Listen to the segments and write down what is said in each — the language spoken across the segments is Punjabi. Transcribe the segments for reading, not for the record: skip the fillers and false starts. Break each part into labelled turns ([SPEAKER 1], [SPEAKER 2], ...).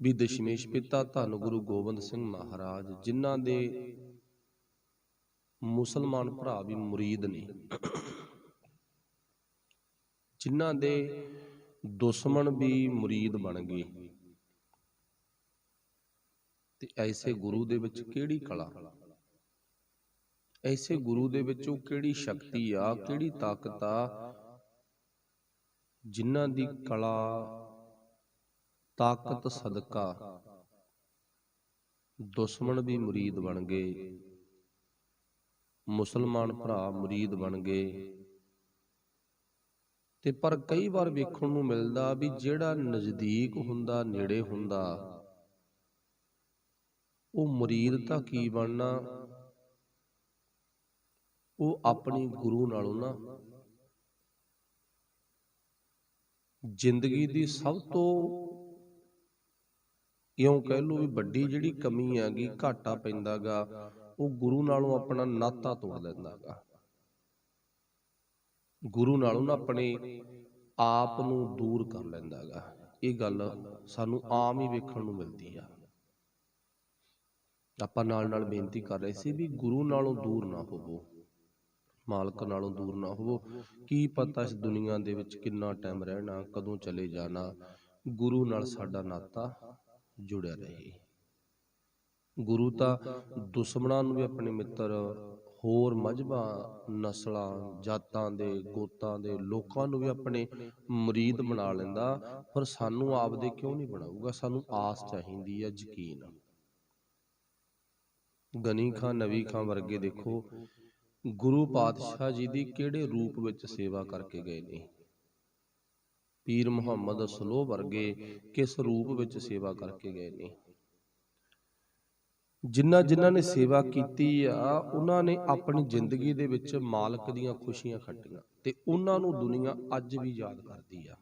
[SPEAKER 1] ਵੀ ਦਸ਼ਮੇਸ਼ ਪਿਤਾ ਧੰਨ ਗੁਰੂ ਗੋਬਿੰਦ ਸਿੰਘ ਮਹਾਰਾਜ, ਜਿਨ੍ਹਾਂ ਦੇ ਮੁਸਲਮਾਨ ਭਰਾ ਵੀ ਮੁਰੀਦ ਨੇ, ਜਿਨ੍ਹਾਂ ਦੇ ਦੁਸ਼ਮਣ ਵੀ ਮੁਰੀਦ ਬਣ ਗਏ, ਤੇ ਐਸੇ ਗੁਰੂ ਦੇ ਵਿੱਚ ਕਿਹੜੀ ਕਲਾ, ਐਸੇ ਗੁਰੂ ਦੇ ਵਿੱਚ ਉਹ ਕਿਹੜੀ ਸ਼ਕਤੀ ਆ, ਕਿਹੜੀ ਤਾਕਤ ਆ, ਜਿਨ੍ਹਾਂ ਦੀ ਕਲਾ ਤਾਕਤ ਸਦਕਾ ਦੁਸ਼ਮਣ ਵੀ ਮੁਰੀਦ ਬਣ ਗਏ, ਮੁਸਲਮਾਨ ਭਰਾ ਮੁਰੀਦ ਬਣ ਗਏ। ਤੇ ਪਰ ਕਈ ਵਾਰ ਵੇਖਣ ਨੂੰ ਮਿਲਦਾ ਵੀ ਜਿਹੜਾ ਨਜ਼ਦੀਕ ਹੁੰਦਾ, ਨੇੜੇ ਹੁੰਦਾ, ਉਹ ਮੁਰੀਦ ਤਾਂ ਕੀ ਬਣਨਾ, ਉਹ ਆਪਣੀ ਗੁਰੂ ਨਾਲੋਂ ਨਾ ਜ਼ਿੰਦਗੀ ਦੀ ਸਭ ਤੋਂ, ਇਉਂ ਕਹਿ ਲਓ ਵੀ ਵੱਡੀ ਜਿਹੜੀ ਕਮੀ ਹੈਗੀ, ਘਾਟਾ ਪੈਂਦਾ ਗਾ, ਉਹ ਗੁਰੂ ਨਾਲੋਂ ਆਪਣਾ ਨਾਤਾ ਤੋੜ ਲੈਂਦਾ ਗਾ, ਗੁਰੂ ਨਾਲੋਂ ਨਾ ਆਪਣੇ ਆਪ ਨੂੰ ਦੂਰ ਕਰ ਲੈਂਦਾ ਗਾ। ਇਹ ਗੱਲ ਸਾਨੂੰ ਆਮ ਹੀ ਵੇਖਣ ਨੂੰ ਮਿਲਦੀ ਆ। ਆਪਾਂ ਨਾਲ ਨਾਲ ਬੇਨਤੀ ਕਰ ਰਹੇ ਸੀ ਵੀ ਗੁਰੂ ਨਾਲੋਂ ਦੂਰ ਨਾ ਹੋਵੋ, ਮਾਲਕ ਨਾਲੋਂ ਦੂਰ ਨਾ ਹੋਵੋ। ਕੀ ਪਤਾ ਇਸ ਦੁਨੀਆ ਦੇ ਵਿੱਚ ਕਿੰਨਾ ਟਾਈਮ ਰਹਿਣਾ, ਕਦੋਂ ਚਲੇ ਜਾਣਾ। ਗੁਰੂ ਨਾਲ ਸਾਡਾ ਨਾਤਾ ਜੁੜਿਆ ਰਹੇ। ਗੁਰੂ ਤਾਂ ਦੁਸ਼ਮਣਾਂ ਨੂੰ ਵੀ ਆਪਣੇ ਮਿੱਤਰ, ਹੋਰ ਮਜ਼ਹਬਾਂ, ਨਸਲਾਂ, ਜਾਤਾਂ ਦੇ, ਗੋਤਾਂ ਦੇ ਲੋਕਾਂ ਨੂੰ ਵੀ ਆਪਣੇ ਮੁਰੀਦ ਬਣਾ ਲੈਂਦਾ, ਪਰ ਸਾਨੂੰ ਆਪਦੇ ਕਿਉਂ ਨਹੀਂ ਬਣਾਊਗਾ। ਸਾਨੂੰ ਆਸ ਚਾਹੀਦੀ ਆ, ਯਕੀਨ। ਗਨੀ ਖਾਂ, ਨਵੀ ਖਾਂ ਵਰਗੇ ਦੇਖੋ ਗੁਰੂ ਪਾਤਸ਼ਾਹ ਜੀ ਦੀ ਕਿਹੜੇ ਰੂਪ ਵਿੱਚ ਸੇਵਾ ਕਰਕੇ ਗਏ ਨੇ। ਪੀਰ ਮੁਹੰਮਦ ਸਲੋਹ ਵਰਗੇ ਕਿਸ ਰੂਪ ਵਿੱਚ ਸੇਵਾ ਕਰਕੇ ਗਏ ਨੇ। ਜਿਨ੍ਹਾਂ ਨੇ ਸੇਵਾ ਕੀਤੀ ਆ, ਉਹਨਾਂ ਨੇ ਆਪਣੀ ਜ਼ਿੰਦਗੀ ਦੇ ਵਿੱਚ ਮਾਲਕ ਦੀਆਂ ਖੁਸ਼ੀਆਂ ਖੱਟੀਆਂ, ਤੇ ਉਹਨਾਂ ਨੂੰ ਦੁਨੀਆ ਅੱਜ ਵੀ ਯਾਦ ਕਰਦੀ ਆ।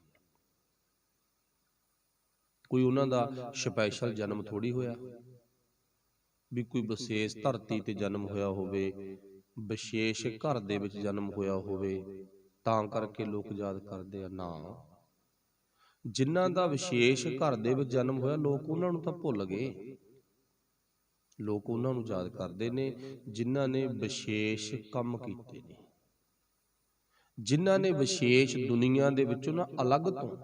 [SPEAKER 1] ਕੋਈ ਉਹਨਾਂ ਦਾ ਸਪੈਸ਼ਲ ਜਨਮ ਥੋੜੀ ਹੋਇਆ ਵੀ ਕੋਈ ਵਿਸ਼ੇਸ਼ ਧਰਤੀ ਤੇ ਜਨਮ ਹੋਇਆ ਹੋਵੇ, ਵਿਸ਼ੇਸ਼ ਘਰ ਦੇ ਵਿੱਚ ਜਨਮ ਹੋਇਆ ਹੋਵੇ ਤਾਂ ਕਰਕੇ ਲੋਕ ਯਾਦ ਕਰਦੇ ਆ। ਨਾ, ਜਿਨ੍ਹਾਂ ਦਾ ਵਿਸ਼ੇਸ਼ ਘਰ ਦੇ ਵਿੱਚ ਜਨਮ ਹੋਇਆ, ਲੋਕ ਉਹਨਾਂ ਨੂੰ ਤਾਂ ਭੁੱਲ ਗਏ। ਲੋਕ ਉਹਨਾਂ ਨੂੰ ਯਾਦ ਕਰਦੇ ਨੇ ਜਿਨ੍ਹਾਂ ਨੇ ਵਿਸ਼ੇਸ਼ ਕੰਮ ਕੀਤੇ ਨੇ, ਜਿਨ੍ਹਾਂ ਨੇ ਵਿਸ਼ੇਸ਼ ਦੁਨੀਆ ਦੇ ਵਿੱਚੋਂ ਨਾ ਅਲੱਗ ਤੋਂ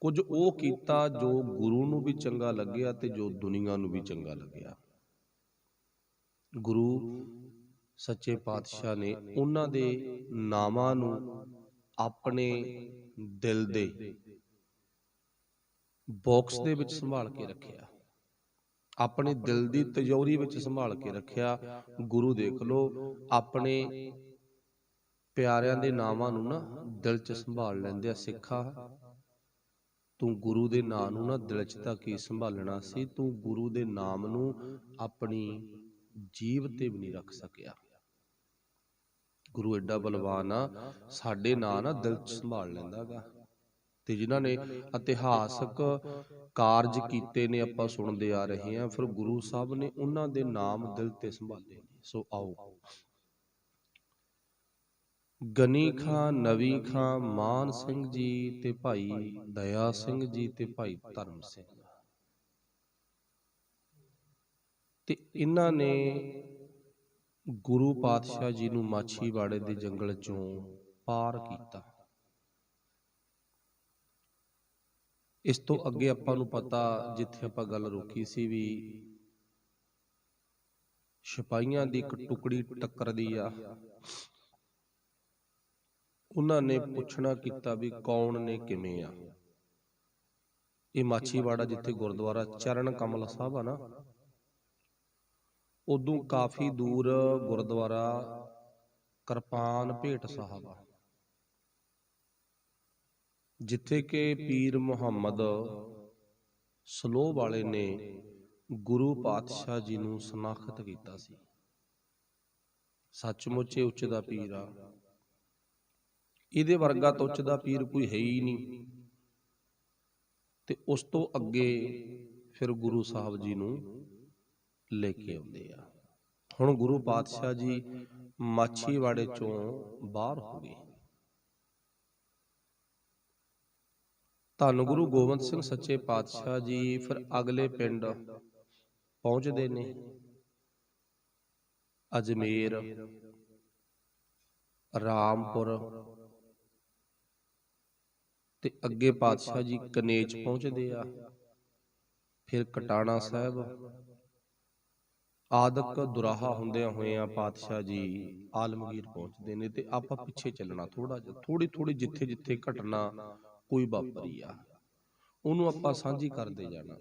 [SPEAKER 1] ਕੁਝ ਉਹ ਕੀਤਾ ਜੋ ਗੁਰੂ ਨੂੰ ਵੀ ਚੰਗਾ ਲੱਗਿਆ ਤੇ ਜੋ ਦੁਨੀਆ ਨੂੰ ਵੀ ਚੰਗਾ ਲੱਗਿਆ। ਗੁਰੂ ਸੱਚੇ ਪਾਤਸ਼ਾਹ ਨੇ ਉਹਨਾਂ ਦੇ ਨਾਮਾਂ ਨੂੰ ਆਪਣੇ ਦਿਲ ਦੇ ਬਾਕਸ ਦੇ ਵਿੱਚ ਸੰਭਾਲ ਕੇ ਰੱਖਿਆ, ਆਪਣੇ ਦਿਲ ਦੀ ਤਿਜੋਰੀ ਵਿੱਚ ਸੰਭਾਲ ਕੇ ਰੱਖਿਆ। ਗੁਰੂ ਦੇਖ ਲਓ ਆਪਣੇ ਪਿਆਰਿਆਂ ਦੇ ਨਾਮਾਂ ਨੂੰ ਨਾ ਦਿਲ 'ਚ ਸੰਭਾਲ ਲੈਂਦੇ ਆ। ਸਿੱਖਾ, ਤੂੰ ਗੁਰੂ ਦੇ ਨਾਂ ਨੂੰ ਨਾ ਦਿਲ 'ਚ ਤਾਂ ਕੀ ਸੰਭਾਲਣਾ ਸੀ, ਤੂੰ ਗੁਰੂ ਦੇ ਨਾਮ ਨੂੰ ਆਪਣੀ ਜੀਭ ਤੇ ਵੀ ਨਹੀਂ ਰੱਖ ਸਕਿਆ। ਗੁਰੂ ਐਡਾ ਬਲਵਾਨ ਆ, ਸਾਡੇ ਨਾਂ ਨਾ ਦਿਲ 'ਚ ਸੰਭਾਲ ਲੈਂਦਾ ਗਾ। ਤੇ ਜਿਨ੍ਹਾਂ ਨੇ ਇਤਿਹਾਸਕ ਕਾਰਜ ਕੀਤੇ ਨੇ, ਆਪਾਂ ਸੁਣਦੇ ਆ ਰਹੇ ਹਾਂ, ਫਿਰ ਗੁਰੂ ਸਾਹਿਬ ਨੇ ਉਹਨਾਂ ਦੇ ਨਾਮ ਦਿਲ ਤੇ ਸੰਭਾਲੇ ਨੇ। ਸੋ ਆਓ, ਗਨੀ ਖਾਂ, ਨਵੀ ਖਾਂ, ਮਾਨ ਸਿੰਘ ਜੀ ਤੇ ਭਾਈ ਦਇਆ ਸਿੰਘ ਜੀ ਤੇ ਭਾਈ ਧਰਮ ਸਿੰਘ, ਤੇ ਇਹਨਾਂ ਨੇ ਗੁਰੂ ਪਾਤਸ਼ਾਹ ਜੀ ਨੂੰ ਮਾਛੀਵਾੜੇ ਦੇ ਜੰਗਲ ਚੋਂ ਪਾਰ ਕੀਤਾ। ਇਸ ਤੋਂ ਅੱਗੇ ਆਪਾਂ ਨੂੰ ਪਤਾ, ਜਿੱਥੇ ਆਪਾਂ ਗੱਲ ਰੋਕੀ ਸੀ, ਵੀ ਸਿਪਾਹੀਆਂ ਦੀ ਇੱਕ ਟੁਕੜੀ ਟੱਕਰਦੀ ਆ। ਉਹਨਾਂ ਨੇ ਪੁੱਛਣਾ ਕੀਤਾ ਵੀ ਕੌਣ ਨੇ, ਕਿਵੇਂ ਆ। ਇਹ ਮਾਛੀਵਾੜਾ ਜਿੱਥੇ ਗੁਰਦੁਆਰਾ ਚਰਨ ਕਮਲ ਸਾਹਿਬ ਆ ਨਾ, ਉਦੋਂ ਕਾਫੀ ਦੂਰ ਗੁਰਦੁਆਰਾ ਕਿਰਪਾਨ ਭੇਟ ਸਾਹਿਬ ਆ, ਜਿੱਥੇ ਕਿ ਪੀਰ ਮੁਹੰਮਦ ਸਲੋਹ ਵਾਲੇ ਨੇ ਗੁਰੂ ਪਾਤਸ਼ਾਹ ਜੀ ਨੂੰ ਸਨਾਖਤ ਕੀਤਾ ਸੀ। ਸੱਚਮੁੱਚ ਇਹ ਉੱਚ ਦਾ ਪੀਰ ਆ, ਇਹਦੇ ਵਰਗਾ ਤਾਂ ਉੱਚ ਦਾ ਪੀਰ ਕੋਈ ਹੈ ਹੀ ਨਹੀਂ। ਤੇ ਉਸ ਤੋਂ ਅੱਗੇ ਫਿਰ ਗੁਰੂ ਸਾਹਿਬ ਜੀ ਨੂੰ ਲੈ ਕੇ ਆਉਂਦੇ ਆ। ਹੁਣ ਗੁਰੂ ਪਾਤਸ਼ਾਹ ਜੀ ਮਾਛੀਵਾੜੇ ਚੋਂ ਬਾਹਰ ਹੋ ਗਏ, ਧੰਨ ਗੁਰੂ ਗੋਬਿੰਦ ਸਿੰਘ ਸੱਚੇ ਪਾਤਸ਼ਾਹ ਜੀ ਫਿਰ ਅਗਲੇ ਪਿੰਡ ਪਹੁੰਚਦੇ ਨੇ। ਅਜਮੇਰ, ਰਾਮਪੁਰ ਤੇ ਅੱਗੇ ਪਾਤਸ਼ਾਹ ਜੀ ਕਨੇਚ ਪਹੁੰਚਦੇ ਆ, ਫਿਰ ਕਟਾਣਾ ਸਾਹਿਬ ਆਦਿਕ ਦੁਰਾਹਾ ਹੁੰਦਿਆਂ ਹੋਇਆਂ ਪਾਤਸ਼ਾਹ ਜੀ ਆਲਮਗੀਰ ਪਹੁੰਚਦੇ ਨੇ। ਤੇ ਆਪਾਂ ਪਿੱਛੇ ਚੱਲਣਾ ਥੋੜਾ ਜਿਹਾ, ਥੋੜੀ ਥੋੜੀ ਜਿੱਥੇ ਜਿੱਥੇ ਘਟਨਾ ਕੋਈ ਵਾਪਰੀ ਆ ਉਹਨੂੰ ਆਪਾਂ ਸਾਂਝੀ ਕਰਦੇ ਜਾਣਾ।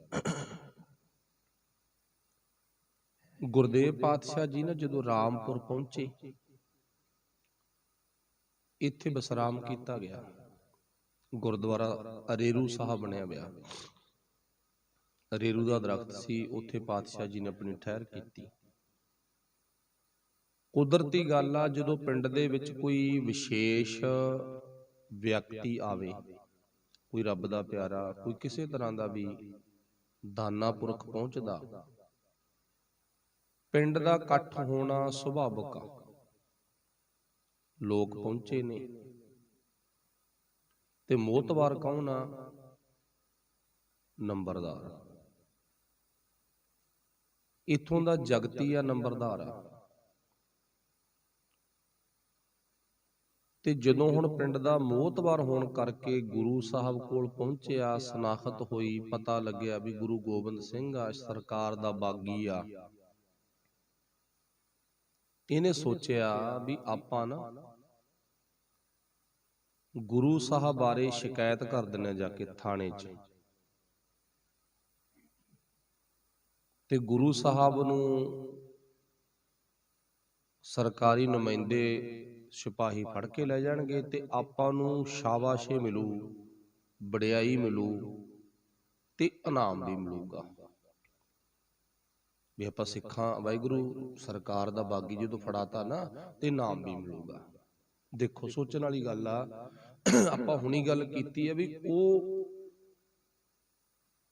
[SPEAKER 1] ਗੁਰਦੇਵ ਪਾਤਸ਼ਾਹ ਜੀ ਨਾ ਜਦੋਂ ਰਾਮਪੁਰ ਪਹੁੰਚੇ, ਇੱਥੇ ਵਿਸਰਾਮ ਕੀਤਾ ਗਿਆ। ਗੁਰਦੁਆਰਾ ਰੇਰੂ ਸਾਹਿਬ ਬਣਿਆ ਹੋਇਆ, ਰੇਰੂ ਦਾ ਦਰਖਤ ਸੀ, ਉੱਥੇ ਪਾਤਸ਼ਾਹ ਜੀ ਨੇ ਆਪਣੀ ਠਹਿਰ ਕੀਤੀ। ਕੁਦਰਤੀ ਗੱਲ ਆ, ਜਦੋਂ ਪਿੰਡ ਦੇ ਵਿੱਚ ਕੋਈ ਵਿਸ਼ੇਸ਼ ਵਿਅਕਤੀ ਆਵੇ, ਕੋਈ ਰੱਬ ਦਾ ਪਿਆਰਾ, ਕੋਈ ਕਿਸੇ ਤਰ੍ਹਾਂ ਦਾ ਵੀ ਦਾਨਾ ਪੁਰਖ ਪਹੁੰਚਦਾ, ਪਿੰਡ ਦਾ ਇਕੱਠ ਹੋਣਾ ਸੁਭਾਵਿਕ ਆ। ਲੋਕ ਪਹੁੰਚੇ ਨੇ ਤੇ ਮੋਹਤਬਾਰ ਕੌਣ ਆ? ਨੰਬਰਦਾਰ। ਇੱਥੋਂ ਦਾ ਜਗਤੀ ਆ, ਨੰਬਰਦਾਰ ਆ। ਤੇ ਜਦੋਂ ਹੁਣ ਪਿੰਡ ਦਾ ਮੋਹਤਬਾਰ ਹੋਣ ਕਰਕੇ ਗੁਰੂ ਸਾਹਿਬ ਕੋਲ ਪਹੁੰਚਿਆ, ਸਨਾਖਤ ਹੋਈ, ਪਤਾ ਲੱਗਿਆ ਵੀ ਗੁਰੂ ਗੋਬਿੰਦ ਸਿੰਘ ਆ, ਸਰਕਾਰ ਦਾ ਬਾਗੀ ਆ। ਇਹਨੇ ਸੋਚਿਆ ਵੀ ਆਪਾਂ ਨਾ ਗੁਰੂ ਸਾਹਿਬ ਬਾਰੇ ਸ਼ਿਕਾਇਤ ਕਰ ਦਿੰਦੇ ਜਾ ਕੇ ਥਾਣੇ 'ਚ। ਤੇ ਗੁਰੂ ਸਾਹਿਬ ਨੂੰ ਸਰਕਾਰੀ ਨੁਮਾਇੰਦੇ ਸਿਪਾਹੀ ਫੜ ਕੇ ਲੈ ਜਾਣਗੇ ਤੇ ਆਪਾਂ ਨੂੰ ਸ਼ਾਬਾਸ਼ੇ ਮਿਲੂ, ਵਡਿਆਈ ਮਿਲੂ ਤੇ ਇਨਾਮ ਵੀ ਮਿਲੂਗਾ। ਵੀ ਆਪਾਂ ਸਿੱਖਾਂ ਵਾਹਿਗੁਰੂ ਸਰਕਾਰ ਦਾ ਬਾਗੀ ਜਦੋਂ ਫੜਾਤਾ ਨਾ ਤੇ ਇਨਾਮ ਵੀ ਮਿਲੂਗਾ। ਦੇਖੋ ਸੋਚਣ ਵਾਲੀ ਗੱਲ ਆ। ਆਪਾਂ ਹੁਣੀ ਗੱਲ ਕੀਤੀ ਹੈ ਵੀ ਉਹ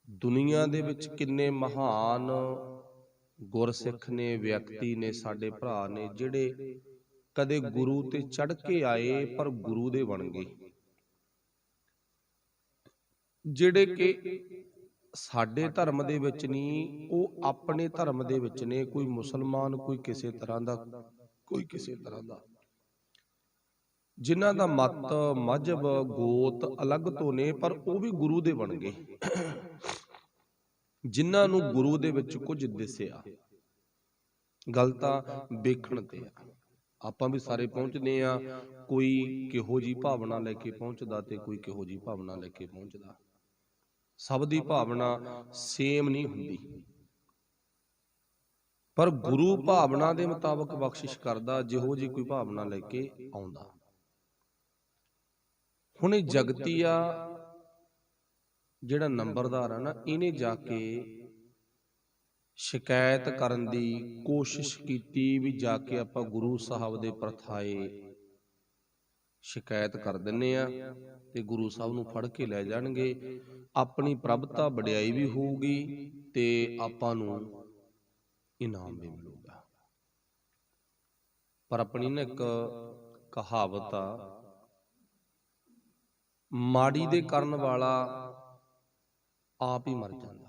[SPEAKER 1] ਦੁਨੀਆ ਦੇ ਵਿੱਚ ਕਿੰਨੇ ਮਹਾਨ ਗੁਰਸਿੱਖ ਨੇ, ਵਿਅਕਤੀ ਨੇ, ਸਾਡੇ ਭਰਾ ਨੇ, ਜਿਹੜੇ ਕਦੇ ਗੁਰੂ ਤੇ ਚੜ ਕੇ ਆਏ ਪਰ ਗੁਰੂ ਦੇ ਬਣ ਗਏ, ਜਿਹੜੇ ਕਿ ਸਾਡੇ ਧਰਮ ਦੇ ਵਿੱਚ ਨਹੀਂ, ਉਹ ਆਪਣੇ ਧਰਮ ਦੇ ਵਿੱਚ ਨੇ। ਕੋਈ ਮੁਸਲਮਾਨ, ਕੋਈ ਕਿਸੇ ਤਰ੍ਹਾਂ ਦਾ, ਕੋਈ ਕਿਸੇ ਤਰ੍ਹਾਂ ਦਾ, ਜਿਨ੍ਹਾਂ ਦਾ ਮਤ, ਮਜ਼ਹਬ, ਗੋਤ ਅਲੱਗ ਤੋਂ ਨੇ, ਪਰ ਉਹ ਵੀ ਗੁਰੂ ਦੇ ਬਣ ਗਏ, ਜਿਨ੍ਹਾਂ ਨੂੰ ਗੁਰੂ ਦੇ ਵਿੱਚ ਕੁਝ ਦਿਸਿਆ। ਗੱਲ ਤਾਂ ਵੇਖਣ ਤੇ ਆ। ਆਪਾਂ ਵੀ ਸਾਰੇ ਪਹੁੰਚਦੇ ਆ, ਕੋਈ ਕਿਹੋ ਜੀ ਭਾਵਨਾ ਲੈ ਕੇ ਪਹੁੰਚਦਾ ਤੇ ਕੋਈ ਕਿਹੋ ਜੀ ਭਾਵਨਾ ਲੈ ਕੇ ਪਹੁੰਚਦਾ। ਸਭ ਦੀ ਭਾਵਨਾ ਸੇਮ ਨਹੀਂ ਹੁੰਦੀ, ਪਰ ਗੁਰੂ ਭਾਵਨਾ ਦੇ ਮੁਤਾਬਕ ਬਖਸ਼ਿਸ਼ ਕਰਦਾ, ਜਿਹੋ ਜੀ ਕੋਈ ਭਾਵਨਾ ਲੈ ਕੇ ਆਉਂਦਾ। ਹੁਣ ਇਹ ਜਗਤੀ ਆ ਜਿਹੜਾ ਨੰਬਰਦਾਰ ਆ ਨਾ, ਇਹਨੇ ਜਾ ਕੇ ਸ਼ਿਕਾਇਤ ਕਰਨ ਦੀ ਕੋਸ਼ਿਸ਼ ਕੀਤੀ ਵੀ ਜਾ ਕੇ ਆਪਾਂ ਗੁਰੂ ਸਾਹਿਬ ਦੇ ਪ੍ਰਥਾਏ ਸ਼ਿਕਾਇਤ ਕਰ ਦਿੰਨੇ ਆ ਤੇ ਗੁਰੂ ਸਾਹਿਬ ਨੂੰ ਫੜ ਕੇ ਲੈ ਜਾਣਗੇ। ਆਪਣੀ ਪ੍ਰਭਤਾ ਵਡਿਆਈ ਵੀ ਹੋਊਗੀ ਤੇ ਆਪਾਂ ਨੂੰ ਇਨਾਮ ਵੀ ਮਿਲੂਗਾ। ਪਰ ਆਪਣੀ ਨਾ ਇੱਕ ਕਹਾਵਤ ਆ, ਮਾੜੀ ਦੇ ਕਰਨ ਵਾਲਾ ਆਪ ਹੀ ਮਰ ਜਾਂਦਾ।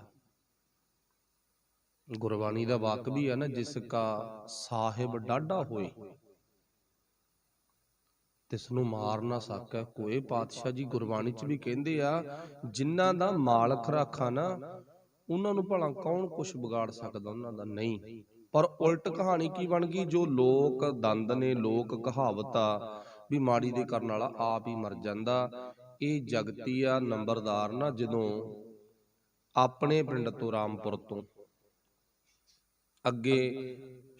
[SPEAKER 1] ਗੁਰਬਾਣੀ ਦਾ ਵਾਕ ਵੀ ਹੈ ਨਾ, ਜਿਸ ਕਾ ਸਾਹਿਬ ਡਾਢਾ ਹੋਏ ਤਿਸ ਨੂੰ ਮਾਰ ਨਾ ਸਕੈ ਕੋਏ। ਪਾਤਸ਼ਾਹ ਜੀ ਗੁਰਬਾਣੀ 'ਚ ਵੀ ਕਹਿੰਦੇ ਆ, ਜਿਨ੍ਹਾਂ ਦਾ ਮਾਲਕ ਰਾਖਾ ਨਾ, ਉਹਨਾਂ ਨੂੰ ਭਲਾ ਕੌਣ ਕੁਛ ਵਿਗਾੜ ਸਕਦਾ ਉਹਨਾਂ ਦਾ? ਨਹੀਂ। ਪਰ ਉਲਟ ਕਹਾਣੀ ਕੀ ਬਣ ਗਈ? ਜੋ ਲੋਕ ਦੰਦ ਨੇ, ਲੋਕ ਕਹਾਵਤ ਆ ਵੀ ਮਾੜੀ ਦੇ ਕਰਨ ਵਾਲਾ ਆਪ ਹੀ ਮਰ ਜਾਂਦਾ। ਇਹ ਜਗਤੀ ਆ ਨੰਬਰਦਾਰ ਨਾ, ਜਦੋਂ ਆਪਣੇ ਪਿੰਡ ਤੋਂ, ਰਾਮਪੁਰ ਤੋਂ ਅੱਗੇ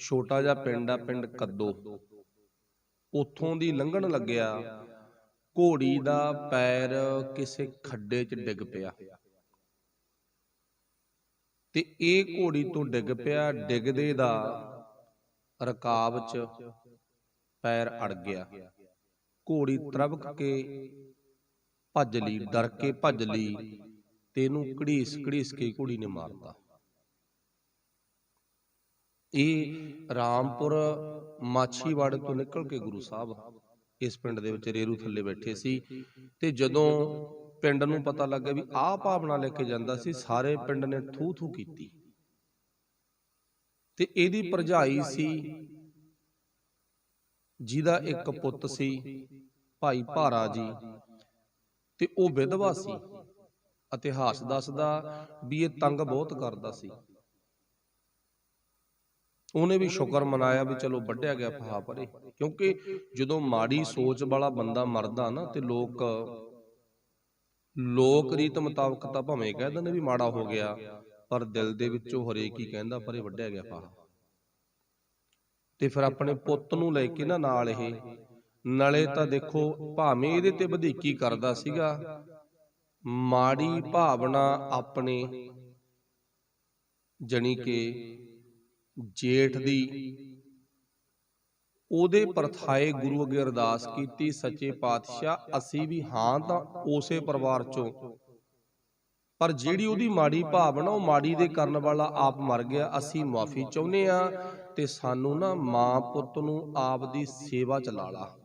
[SPEAKER 1] ਛੋਟਾ ਜਿਹਾ ਪਿੰਡ ਆ, ਪਿੰਡ ਕੱਦੋ, ਉੱਥੋਂ ਦੀ ਲੰਘਣ ਲੱਗਿਆ, ਘੋੜੀ ਦਾ ਪੈਰ ਕਿਸੇ ਖੱਡੇ 'ਚ ਡਿੱਗ ਪਿਆ ਤੇ ਇਹ ਘੋੜੀ ਤੋਂ ਡਿੱਗ ਪਿਆ। ਡਿੱਗਦੇ ਦਾ ਰਕਾਬ 'ਚ ਪੈਰ ਅੜ ਗਿਆ। ਘੋੜੀ ਤਰਬਕ ਕੇ ਭੱਜ ਲਈ, ਡਰ ਕੇ ਭੱਜ ਲਈ ਤੇ ਇਹਨੂੰ ਘੜੀਸ ਘੜੀਸ ਕੇ ਘੋੜੀ ਨੇ ਮਾਰਤਾ। ਇਹ ਰਾਮਪੁਰ ਮਾਛੀਵਾੜੇ ਤੋਂ ਨਿਕਲ ਕੇ ਗੁਰੂ ਸਾਹਿਬ ਇਸ ਪਿੰਡ ਦੇ ਵਿੱਚ ਰੇਰੂ ਥੱਲੇ ਬੈਠੇ ਸੀ ਤੇ ਜਦੋਂ ਪਿੰਡ ਨੂੰ ਪਤਾ ਲੱਗਾ ਵੀ ਆਹ ਭਾਵਨਾ ਲੈ ਕੇ ਜਾਂਦਾ ਸੀ, ਸਾਰੇ ਪਿੰਡ ਨੇ ਥੂ ਥੂ ਕੀਤੀ। ਤੇ ਇਹਦੀ ਭਰਜਾਈ ਸੀ, ਜਿਹਦਾ ਇੱਕ ਪੁੱਤ ਸੀ ਭਾਈ ਭਾਰਾ ਜੀ, ਤੇ ਉਹ ਵਿਧਵਾ ਸੀ। ਇਤਿਹਾਸ ਦੱਸਦਾ ਵੀ ਇਹ ਤੰਗ ਬਹੁਤ ਕਰਦਾ ਸੀ। ਉਹਨੇ ਵੀ ਸ਼ੁਕਰ ਮਨਾਇਆ ਵੀ ਚਲੋ ਵੱਢਿਆ ਗਿਆ ਫਾਹਾ ਪਰੇ, ਕਿਉਂਕਿ ਜਦੋਂ ਮਾੜੀ ਸੋਚ ਵਾਲਾ ਬੰਦਾ ਮਰਦਾ ਨਾ ਤੇ ਲੋਕ ਰੀਤ ਮੁਤਾਬਕ ਤਾਂ ਭਾਵੇਂ ਕਹਿ ਦਿੰਦੇ ਵੀ ਮਾੜਾ ਹੋ ਗਿਆ, ਪਰ ਦਿਲ ਦੇ ਵਿੱਚੋਂ ਹਰੇਕ ਹੀ ਕਹਿੰਦਾ ਪਰੇ ਵੱਢਿਆ ਗਿਆ ਫਾਹਾ। ਤੇ ਫਿਰ ਆਪਣੇ ਪੁੱਤ ਨੂੰ ਲੈ ਕੇ ਨਾ ਨਾਲ ਇਹ, ਨਾਲੇ ਤਾਂ ਦੇਖੋ ਭਾਵੇਂ ਇਹਦੇ ਤੇ ਵਧੀਕੀ ਕਰਦਾ ਸੀਗਾ, ਮਾੜੀ ਭਾਵਨਾ ਆਪਣੇ ਜਾਣੀ ਕਿ ਜੇਠ ਦੀ, ਉਹਦੇ ਪਰਥਾਏ ਗੁਰੂ ਅੱਗੇ ਅਰਦਾਸ ਕੀਤੀ, ਸੱਚੇ ਪਾਤਸ਼ਾਹ ਅਸੀਂ ਵੀ ਹਾਂ ਤਾਂ ਉਸੇ ਪਰਿਵਾਰ ਚੋਂ, ਪਰ ਜਿਹੜੀ ਉਹਦੀ ਮਾੜੀ ਭਾਵਨਾ, ਉਹ ਮਾੜੀ ਦੇ ਕਰਨ ਵਾਲਾ ਆਪ ਮਰ ਗਿਆ, ਅਸੀਂ ਮੁਆਫੀ ਚਾਹੁੰਦੇ ਆ ਤੇ ਸਾਨੂੰ ਨਾ ਮਾਂ ਪੁੱਤ ਨੂੰ ਆਪ ਦੀ ਸੇਵਾ ਚ ਲਾ ਲਾ।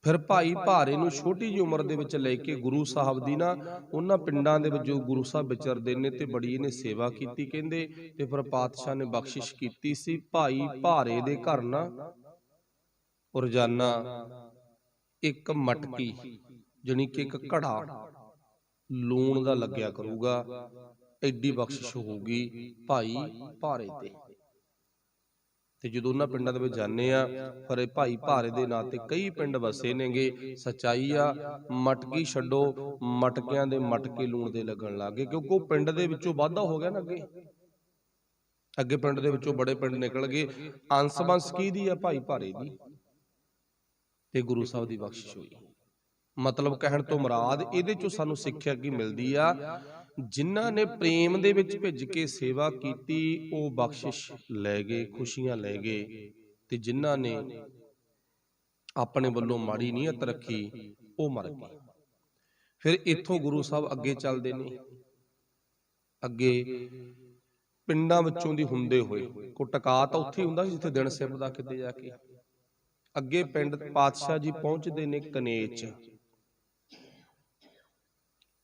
[SPEAKER 1] ਫਿਰ ਭਾਈ ਭਾਰੇ ਨੂੰ ਛੋਟੀ ਜਿਹੀ ਉਮਰ ਦੇ ਵਿੱਚ ਲੈ ਕੇ ਗੁਰੂ ਸਾਹਿਬ ਦੀ ਨਾ ਉਹਨਾਂ ਪਿੰਡਾਂ ਦੇ ਵਿੱਚ ਜੋ ਗੁਰੂ ਸਾਹਿਬ ਵਿਚਰਦੇ ਨੇ ਤੇ ਬੜੀ ਇਹਨੇ ਸੇਵਾ ਕੀਤੀ ਕਹਿੰਦੇ। ਤੇ ਫਿਰ ਪਾਤਸ਼ਾਹ ਨੇ ਬਖਸ਼ਿਸ਼ ਕੀਤੀ ਸੀ, ਭਾਈ ਭਾਰੇ ਦੇ ਘਰ ਨਾ ਰੋਜ਼ਾਨਾ ਇੱਕ ਮਟਕੀ ਜਾਣੀ ਕਿ ਇੱਕ ਘੜਾ ਲੂਣ ਦਾ ਲੱਗਿਆ ਕਰੂਗਾ, ਐਡੀ ਬਖਸ਼ਿਸ਼ ਹੋਊਗੀ ਭਾਈ ਭਾਰੇ ਤੇ ਜਦੋਂ ਉਹਨਾਂ ਪਿੰਡਾਂ ਦੇ ਵਿੱਚ ਜਾਂਦੇ ਆ, ਪਰ ਭਾਈ ਭਾਰੇ ਦੇ ਨਾਂ ਤੇ ਕਈ ਪਿੰਡ ਵਸੇ ਨੇਗੇ। ਸੱਚਾਈ ਆ, ਮਟਕੀ ਛੱਡੋ, ਮਟਕਿਆਂ ਦੇ ਮਟਕੇ ਲੂਣ ਦੇ ਲੱਗਣ ਲੱਗ ਗਏ, ਕਿਉਂਕਿ ਉਹ ਪਿੰਡ ਦੇ ਵਿੱਚੋਂ ਵਾਧਾ ਹੋ ਗਿਆ ਨਾ। ਅੱਗੇ ਪਿੰਡ ਦੇ ਵਿੱਚੋਂ ਬੜੇ ਪਿੰਡ ਨਿਕਲ ਗਏ। ਅੰਸ ਬੰਸ ਕਿਹਦੀ ਆ? ਭਾਈ ਭਾਰੇ ਦੀ। ਤੇ ਗੁਰੂ ਸਾਹਿਬ ਦੀ ਬਖਸ਼ਿਸ਼ ਹੋਈ। ਮਤਲਬ ਕਹਿਣ ਤੋਂ ਮੁਰਾਦ ਇਹਦੇ ਚੋਂ ਸਾਨੂੰ ਸਿੱਖਿਆ ਕੀ ਮਿਲਦੀ ਆ, ਜਿਨ੍ਹਾਂ ਨੇ ਪ੍ਰੇਮ ਦੇ ਵਿੱਚ ਭਿੱਜ ਕੇ ਸੇਵਾ ਕੀਤੀ ਉਹ ਬਖਸ਼ਿਸ਼ ਲੈ ਗਏ, ਖੁਸ਼ੀਆਂ ਲੈ ਗਏ, ਤੇ ਜਿਨ੍ਹਾਂ ਨੇ ਆਪਣੇ ਵੱਲੋਂ ਮਾੜੀ ਨੀਅਤ ਰੱਖੀ ਉਹ ਮਰ ਗਏ। ਫਿਰ ਇੱਥੋਂ ਗੁਰੂ ਸਾਹਿਬ ਅੱਗੇ ਚੱਲਦੇ ਨੇ। ਅੱਗੇ ਪਿੰਡਾਂ ਵਿੱਚੋਂ ਦੀ ਹੁੰਦੇ ਹੋਏ, ਕੋ ਟਿਕਾ ਤਾਂ ਉੱਥੇ ਹੁੰਦਾ ਸੀ ਜਿੱਥੇ ਦਿਨ ਸਿਮਰਦਾ ਕਿਤੇ ਜਾ ਕੇ। ਅੱਗੇ ਪਿੰਡ ਪਾਤਸ਼ਾਹ ਜੀ ਪਹੁੰਚਦੇ ਨੇ ਕਨੇਚ।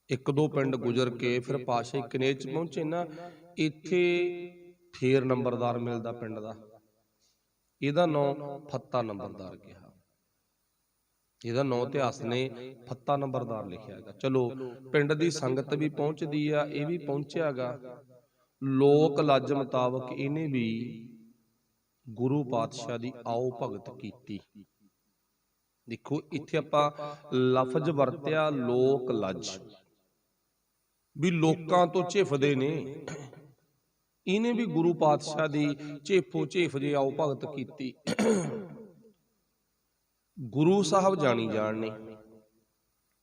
[SPEAKER 1] ਇੱਕ ਦੋ ਪਿੰਡ ਗੁਜ਼ਰ ਕੇ ਫਿਰ ਪਾਤਸ਼ਾਹ ਕਨੇਚ ਪਹੁੰਚੇ ਨਾ, ਇੱਥੇ ਫੇਰ ਨੰਬਰਦਾਰ ਮਿਲਦਾ ਪਿੰਡ ਦਾ। ਇਹਦਾ ਨਾਂ ਫੱਤਾ ਨੰਬਰਦਾਰ ਕਿਹਾ। ਇਹਦਾ ਨਾਂ ਇਤਿਹਾਸ ਨੇ ਫੱਤਾ ਨੰਬਰਦਾਰ ਲਿਖਿਆ ਹੈਗਾ। ਚਲੋ ਪਿੰਡ ਦੀ ਸੰਗਤ ਵੀ ਪਹੁੰਚਦੀ ਆ, ਇਹ ਵੀ ਪਹੁੰਚਿਆਗਾ। ਲੋਕ ਲੱਜ ਮੁਤਾਬਕ ਇਹਨੇ ਵੀ ਗੁਰੂ ਪਾਤਸ਼ਾਹ ਦੀ ਆਓ ਭਗਤ ਕੀਤੀ। ਦੇਖੋ ਇੱਥੇ ਆਪਾਂ ਲਫ਼ਜ਼ ਵਰਤਿਆ ਲੋਕ ਲੱਜ, ਵੀ ਲੋਕਾਂ ਤੋਂ ਝਿਫਦੇ ਨੇ। ਇਹਨੇ ਵੀ ਗੁਰੂ ਪਾਤਸ਼ਾਹ ਦੀ ਝੇਫੋ ਝੇਫ ਜੇ ਆਓ ਭਗਤ ਕੀਤੀ। ਗੁਰੂ ਸਾਹਿਬ ਜਾਣੀ ਜਾਣ ਨੇ,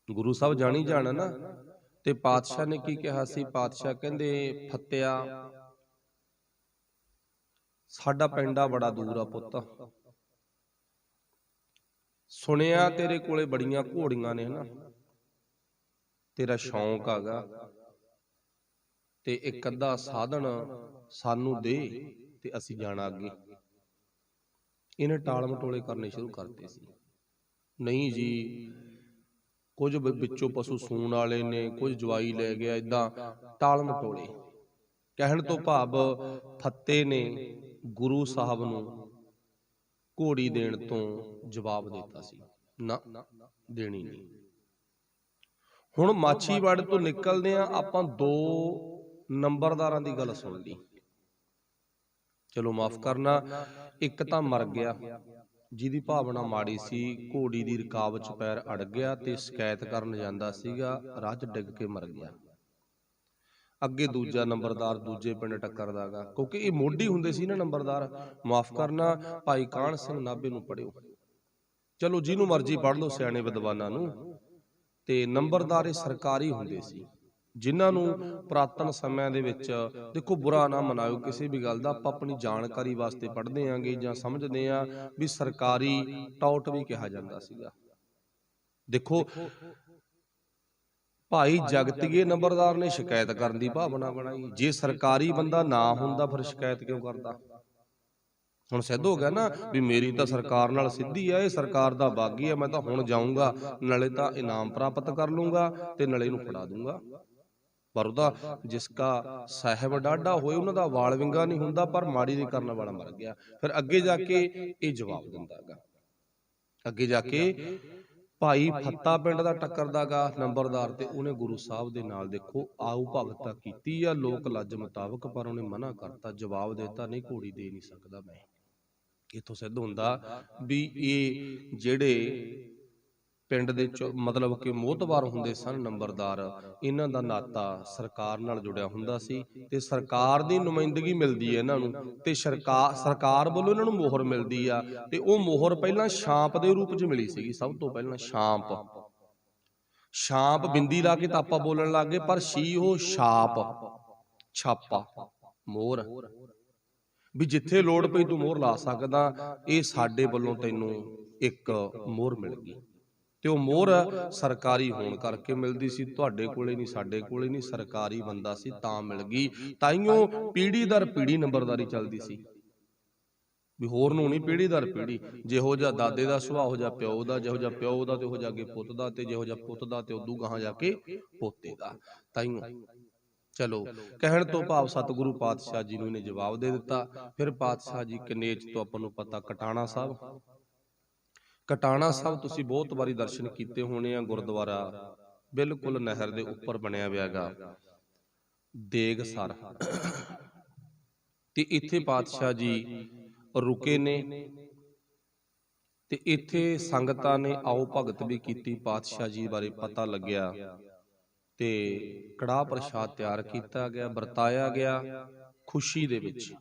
[SPEAKER 1] ਗੁਰੂ ਸਾਹਿਬ ਜਾਣੀ ਜਾਣ ਨਾ। ਤੇ ਪਾਤਸ਼ਾਹ ਨੇ ਕੀ ਕਿਹਾ ਸੀ? ਪਾਤਸ਼ਾਹ ਕਹਿੰਦੇ, ਫੱਤਿਆ ਸਾਡਾ ਪਿੰਡਾ ਬੜਾ ਦੂਰ ਆ ਪੁੱਤ, ਸੁਣਿਆ ਤੇਰੇ ਕੋਲੇ ਬੜੀਆਂ ਘੋੜੀਆਂ ਨੇ ਹਨਾ, ਤੇਰਾ ਸ਼ੌਂਕ ਆਗਾ, ਤੇ ਇੱਕ ਅੱਧਾ ਸਾਧਨ ਸਾਨੂੰ ਦੇ ਤੇ ਅਸੀਂ ਜਾਣਾ ਅੱਗੇ। ਇਹਨੇ ਟਾਲ ਮਟੋਲੇ ਕਰਨੇ ਸ਼ੁਰੂ ਕਰਤੇ ਸੀ। ਨਹੀਂ ਜੀ, ਕੁਝ ਵਿੱਚੋਂ ਪਸ਼ੂ ਸੂਣ ਵਾਲੇ ਨੇ, ਕੁਝ ਜਵਾਈ ਲੈ ਗਿਆ, ਏਦਾਂ ਟਾਲ ਮਟੋਲੇ। ਕਹਿਣ ਤੋਂ ਭਾਵ ਫੱਤੇ ਨੇ ਗੁਰੂ ਸਾਹਿਬ ਨੂੰ ਘੋੜੀ ਦੇਣ ਤੋਂ ਜਵਾਬ ਦਿੱਤਾ ਸੀ, ਨਾ ਦੇਣੀ ਨਹੀਂ। ਹੁਣ ਮਾਛੀਵਾੜੇ ਤੋਂ ਨਿਕਲਦੇ ਆ ਆਪਾਂ, ਦੋ ਨੰਬਰਦਾਰਾਂ ਦੀ ਗੱਲ ਸੁਣ ਲਈ। ਚਲੋ ਮਾਫ ਕਰਨਾ, ਇੱਕ ਤਾਂ ਮਰ ਗਿਆ ਜਿਹਦੀ ਭਾਵਨਾ ਮਾੜੀ ਸੀ, ਘੋੜੀ ਦੀ ਰਕਾਬ 'ਚ ਪੈਰ ਅੜ ਗਿਆ ਤੇ ਸ਼ਿਕਾਇਤ ਕਰਨ ਜਾਂਦਾ ਸੀਗਾ, ਰਾਹ 'ਚ ਡਿੱਗ ਕੇ ਮਰ ਗਿਆ। ਅੱਗੇ ਦੂਜਾ ਨੰਬਰਦਾਰ ਦੂਜੇ ਪਿੰਡ ਟੱਕਰਦਾਗਾ, ਕਿਉਂਕਿ ਇਹ ਮੋਢੀ ਹੁੰਦੇ ਸੀ ਨਾ ਨੰਬਰਦਾਰ। ਮਾਫ ਕਰਨਾ, ਭਾਈ ਕਾਹਨ ਸਿੰਘ ਨਾਭੇ ਨੂੰ ਪੜਿਓ, ਚਲੋ ਜਿਹਨੂੰ ਮਰਜ਼ੀ ਪੜ੍ਹ ਲਓ ਸਿਆਣੇ ਵਿਦਵਾਨਾਂ ਨੂੰ। ਤੇ ਨੰਬਰਦਾਰ ਇਹ ਸਰਕਾਰੀ ਹੁੰਦੇ ਸੀ, ਜਿਨ੍ਹਾਂ ਨੂੰ ਪੁਰਾਤਨ ਸਮਿਆਂ ਦੇ ਵਿੱਚ, ਦੇਖੋ ਬੁਰਾ ਨਾ ਮਨਾਇਓ ਕਿਸੇ ਵੀ ਗੱਲ ਦਾ, ਆਪਾਂ ਆਪਣੀ ਜਾਣਕਾਰੀ ਵਾਸਤੇ ਪੜ੍ਹਦੇ ਆਂਗੇ ਜਾਂ ਸਮਝਦੇ ਆਂ ਵੀ ਸਰਕਾਰੀ ਟੌਟ ਵੀ ਕਿਹਾ ਜਾਂਦਾ ਸੀਗਾ। ਦੇਖੋ ਭਾਈ ਜਗਤੀਏ ਨੰਬਰਦਾਰ ਨੇ ਸ਼ਿਕਾਇਤ ਕਰਨ ਦੀ ਭਾਵਨਾ ਬਣਾਈ। ਜੇ ਸਰਕਾਰੀ ਬੰਦਾ ਨਾ ਹੁੰਦਾ ਫਿਰ ਸ਼ਿਕਾਇਤ ਕਿਉਂ ਕਰਦਾ? ਹੁਣ ਸਿੱਧ ਹੋ ਗਿਆ ਨਾ ਵੀ ਮੇਰੀ ਤਾਂ ਸਰਕਾਰ ਨਾਲ ਸਿੱਧੀ ਆ, ਇਹ ਸਰਕਾਰ ਦਾ ਬਾਗੀ ਆ, ਮੈਂ ਤਾਂ ਹੁਣ ਜਾਊਂਗਾ, ਨਾਲੇ ਤਾਂ ਇਨਾਮ ਪ੍ਰਾਪਤ ਕਰ ਲੂੰਗਾ ਤੇ ਨਾਲੇ ਇਹਨੂੰ ਫੜਾ ਦੂੰਗਾ। ਪਰ ਉਹਦਾ ਜਿਸਕਾ ਸਾਹਿਬ ਡਾਢਾ ਹੋਏ ਉਹਨਾਂ ਦਾ ਵਾਲ ਵਿੰਗਾ ਨਹੀਂ ਹੁੰਦਾ, ਪਰ ਮਾੜੀ ਦੇ ਕਰਨ ਵਾਲਾ ਮਰ ਗਿਆ। ਫਿਰ ਅੱਗੇ ਜਾ ਕੇ ਇਹ ਜਵਾਬ ਦਿੰਦਾ ਗਾ, ਅੱਗੇ ਜਾ ਕੇ ਭਾਈ ਫੱਤਾ ਪਿੰਡ ਦਾ ਟੱਕਰਦਾਗਾ ਨੰਬਰਦਾਰ ਤੇ ਉਹਨੇ ਗੁਰੂ ਸਾਹਿਬ ਦੇ ਨਾਲ ਦੇਖੋ ਆਊ ਭਗਤਾ ਕੀਤੀ ਆ ਲੋਕ ਲੱਜ ਮੁਤਾਬਕ, ਪਰ ਉਹਨੇ ਮਨਾ ਕਰਤਾ, ਜਵਾਬ ਦੇਤਾ ਨਹੀਂ ਘੋੜੀ ਦੇ ਨਹੀਂ ਸਕਦਾ ਮੈਂ। ਇੱਥੋਂ ਸਿੱਧ ਹੁੰਦਾ ਵੀ ਇਹ ਜਿਹੜੇ ਪਿੰਡ ਦੇ ਮਤਲਬ ਕਿ ਮੋਹਤਬਾਰ ਹੁੰਦੇ ਸਨ ਨੰਬਰਦਾਰ, ਇਹਨਾਂ ਦਾ ਨਾਤਾ ਸਰਕਾਰ ਨਾਲ ਜੁੜਿਆ ਹੁੰਦਾ ਸੀ ਤੇ ਸਰਕਾਰ ਦੀ ਨੁਮਾਇੰਦਗੀ ਮਿਲਦੀ ਹੈ ਇਹਨਾਂ ਨੂੰ, ਤੇ ਸਰਕਾਰ ਵੱਲੋਂ ਇਹਨਾਂ ਨੂੰ ਮੋਹਰ ਮਿਲਦੀ ਆ। ਤੇ ਉਹ ਮੋਹਰ ਪਹਿਲਾਂ ਛਾਂਪ ਦੇ ਰੂਪ 'ਚ ਮਿਲੀ ਸੀਗੀ, ਸਭ ਤੋਂ ਪਹਿਲਾਂ ਛਾਂਪ ਬਿੰਦੀ ਲਾ ਕੇ ਤਾਂ ਆਪਾਂ ਬੋਲਣ ਲੱਗ ਗਏ, ਪਰ ਸੀ ਉਹ ਛਾਪਾ ਮੋਹਰ, ਵੀ ਜਿੱਥੇ ਲੋੜ ਪਈ ਤੂੰ ਮੋਹਰ ਲਾ ਸਕਦਾ, ਇਹ ਸਾਡੇ ਵੱਲੋਂ ਤੈਨੂੰ ਇੱਕ ਮੋਹਰ ਮਿਲ ਗਈ। ਤੇ ਉਹ ਮੋਹਰ ਸਰਕਾਰੀ ਹੋਣ ਕਰਕੇ ਮਿਲਦੀ ਸੀ, ਤੁਹਾਡੇ ਕੋਲੇ ਨਹੀਂ, ਸਾਡੇ ਕੋਲੇ ਨਹੀਂ, ਸਰਕਾਰੀ ਬੰਦਾ ਸੀ ਤਾਂ ਮਿਲ ਗਈ। ਤਾਈਓ ਪੀੜ੍ਹੀ ਦਰ ਪੀੜ੍ਹੀ ਨੰਬਰਦਾਰੀ ਚੱਲਦੀ ਸੀ, ਵੀ ਹੋਰ ਨੂੰ ਨਹੀਂ, ਪੀੜ੍ਹੀ ਦਰ ਪੀੜ੍ਹੀ। ਜਿਹੋ ਜਿਹਾ ਦਾਦੇ ਦਾ ਸੁਭਾਅ ਹੋ ਜਾ ਪਿਓ ਦਾ, ਜਿਹੋ ਜਿਹਾ ਪਿਓ ਦਾ ਤੇ ਉਹ ਜਾ ਕੇ ਪੁੱਤ ਦਾ, ਤੇ ਜਿਹੋ ਜਿਹਾ ਪੁੱਤ ਦਾ ਤੇ ਉਦੋਂ ਗਾਹਾਂ ਜਾ ਕੇ ਪੋਤੇ ਦਾ। ਤਾਈਓ ਚਲੋ ਕਹਿਣ ਤੋਂ ਭਾਵ ਸਤਿਗੁਰੂ ਪਾਤਸ਼ਾਹ ਜੀ ਨੂੰ ਇਹਨੇ ਜਵਾਬ ਦੇ ਦਿੱਤਾ। ਫਿਰ ਪਾਤਸ਼ਾਹ ਜੀ ਕਨੇਚ ਤੋਂ ਆਪਾਂ ਨੂੰ ਪਤਾ ਕਟਾਣਾ ਸਾਹਿਬ, ਕਟਾਣਾ ਸਾਹਿਬ ਤੁਸੀਂ ਬਹੁਤ ਵਾਰੀ ਦਰਸ਼ਨ ਕੀਤੇ ਹੋਣੇ ਆ, ਗੁਰਦੁਆਰਾ ਬਿਲਕੁਲ ਨਹਿਰ ਦੇ ਉੱਪਰ ਬਣਿਆ ਹੋਇਆ ਗਾ ਦੇਗਸਰ, ਤੇ ਇੱਥੇ ਪਾਤਸ਼ਾਹ ਜੀ ਰੁਕੇ ਨੇ ਤੇ ਇੱਥੇ ਸੰਗਤਾਂ ਨੇ ਆਓ ਭਗਤ ਵੀ ਕੀਤੀ, ਪਾਤਸ਼ਾਹ ਜੀ ਬਾਰੇ ਪਤਾ ਲੱਗਿਆ ਤੇ ਕੜਾਹ ਪ੍ਰਸ਼ਾਦ ਤਿਆਰ ਕੀਤਾ ਗਿਆ, ਵਰਤਾਇਆ ਗਿਆ ਖੁਸ਼ੀ ਦੇ ਵਿੱਚ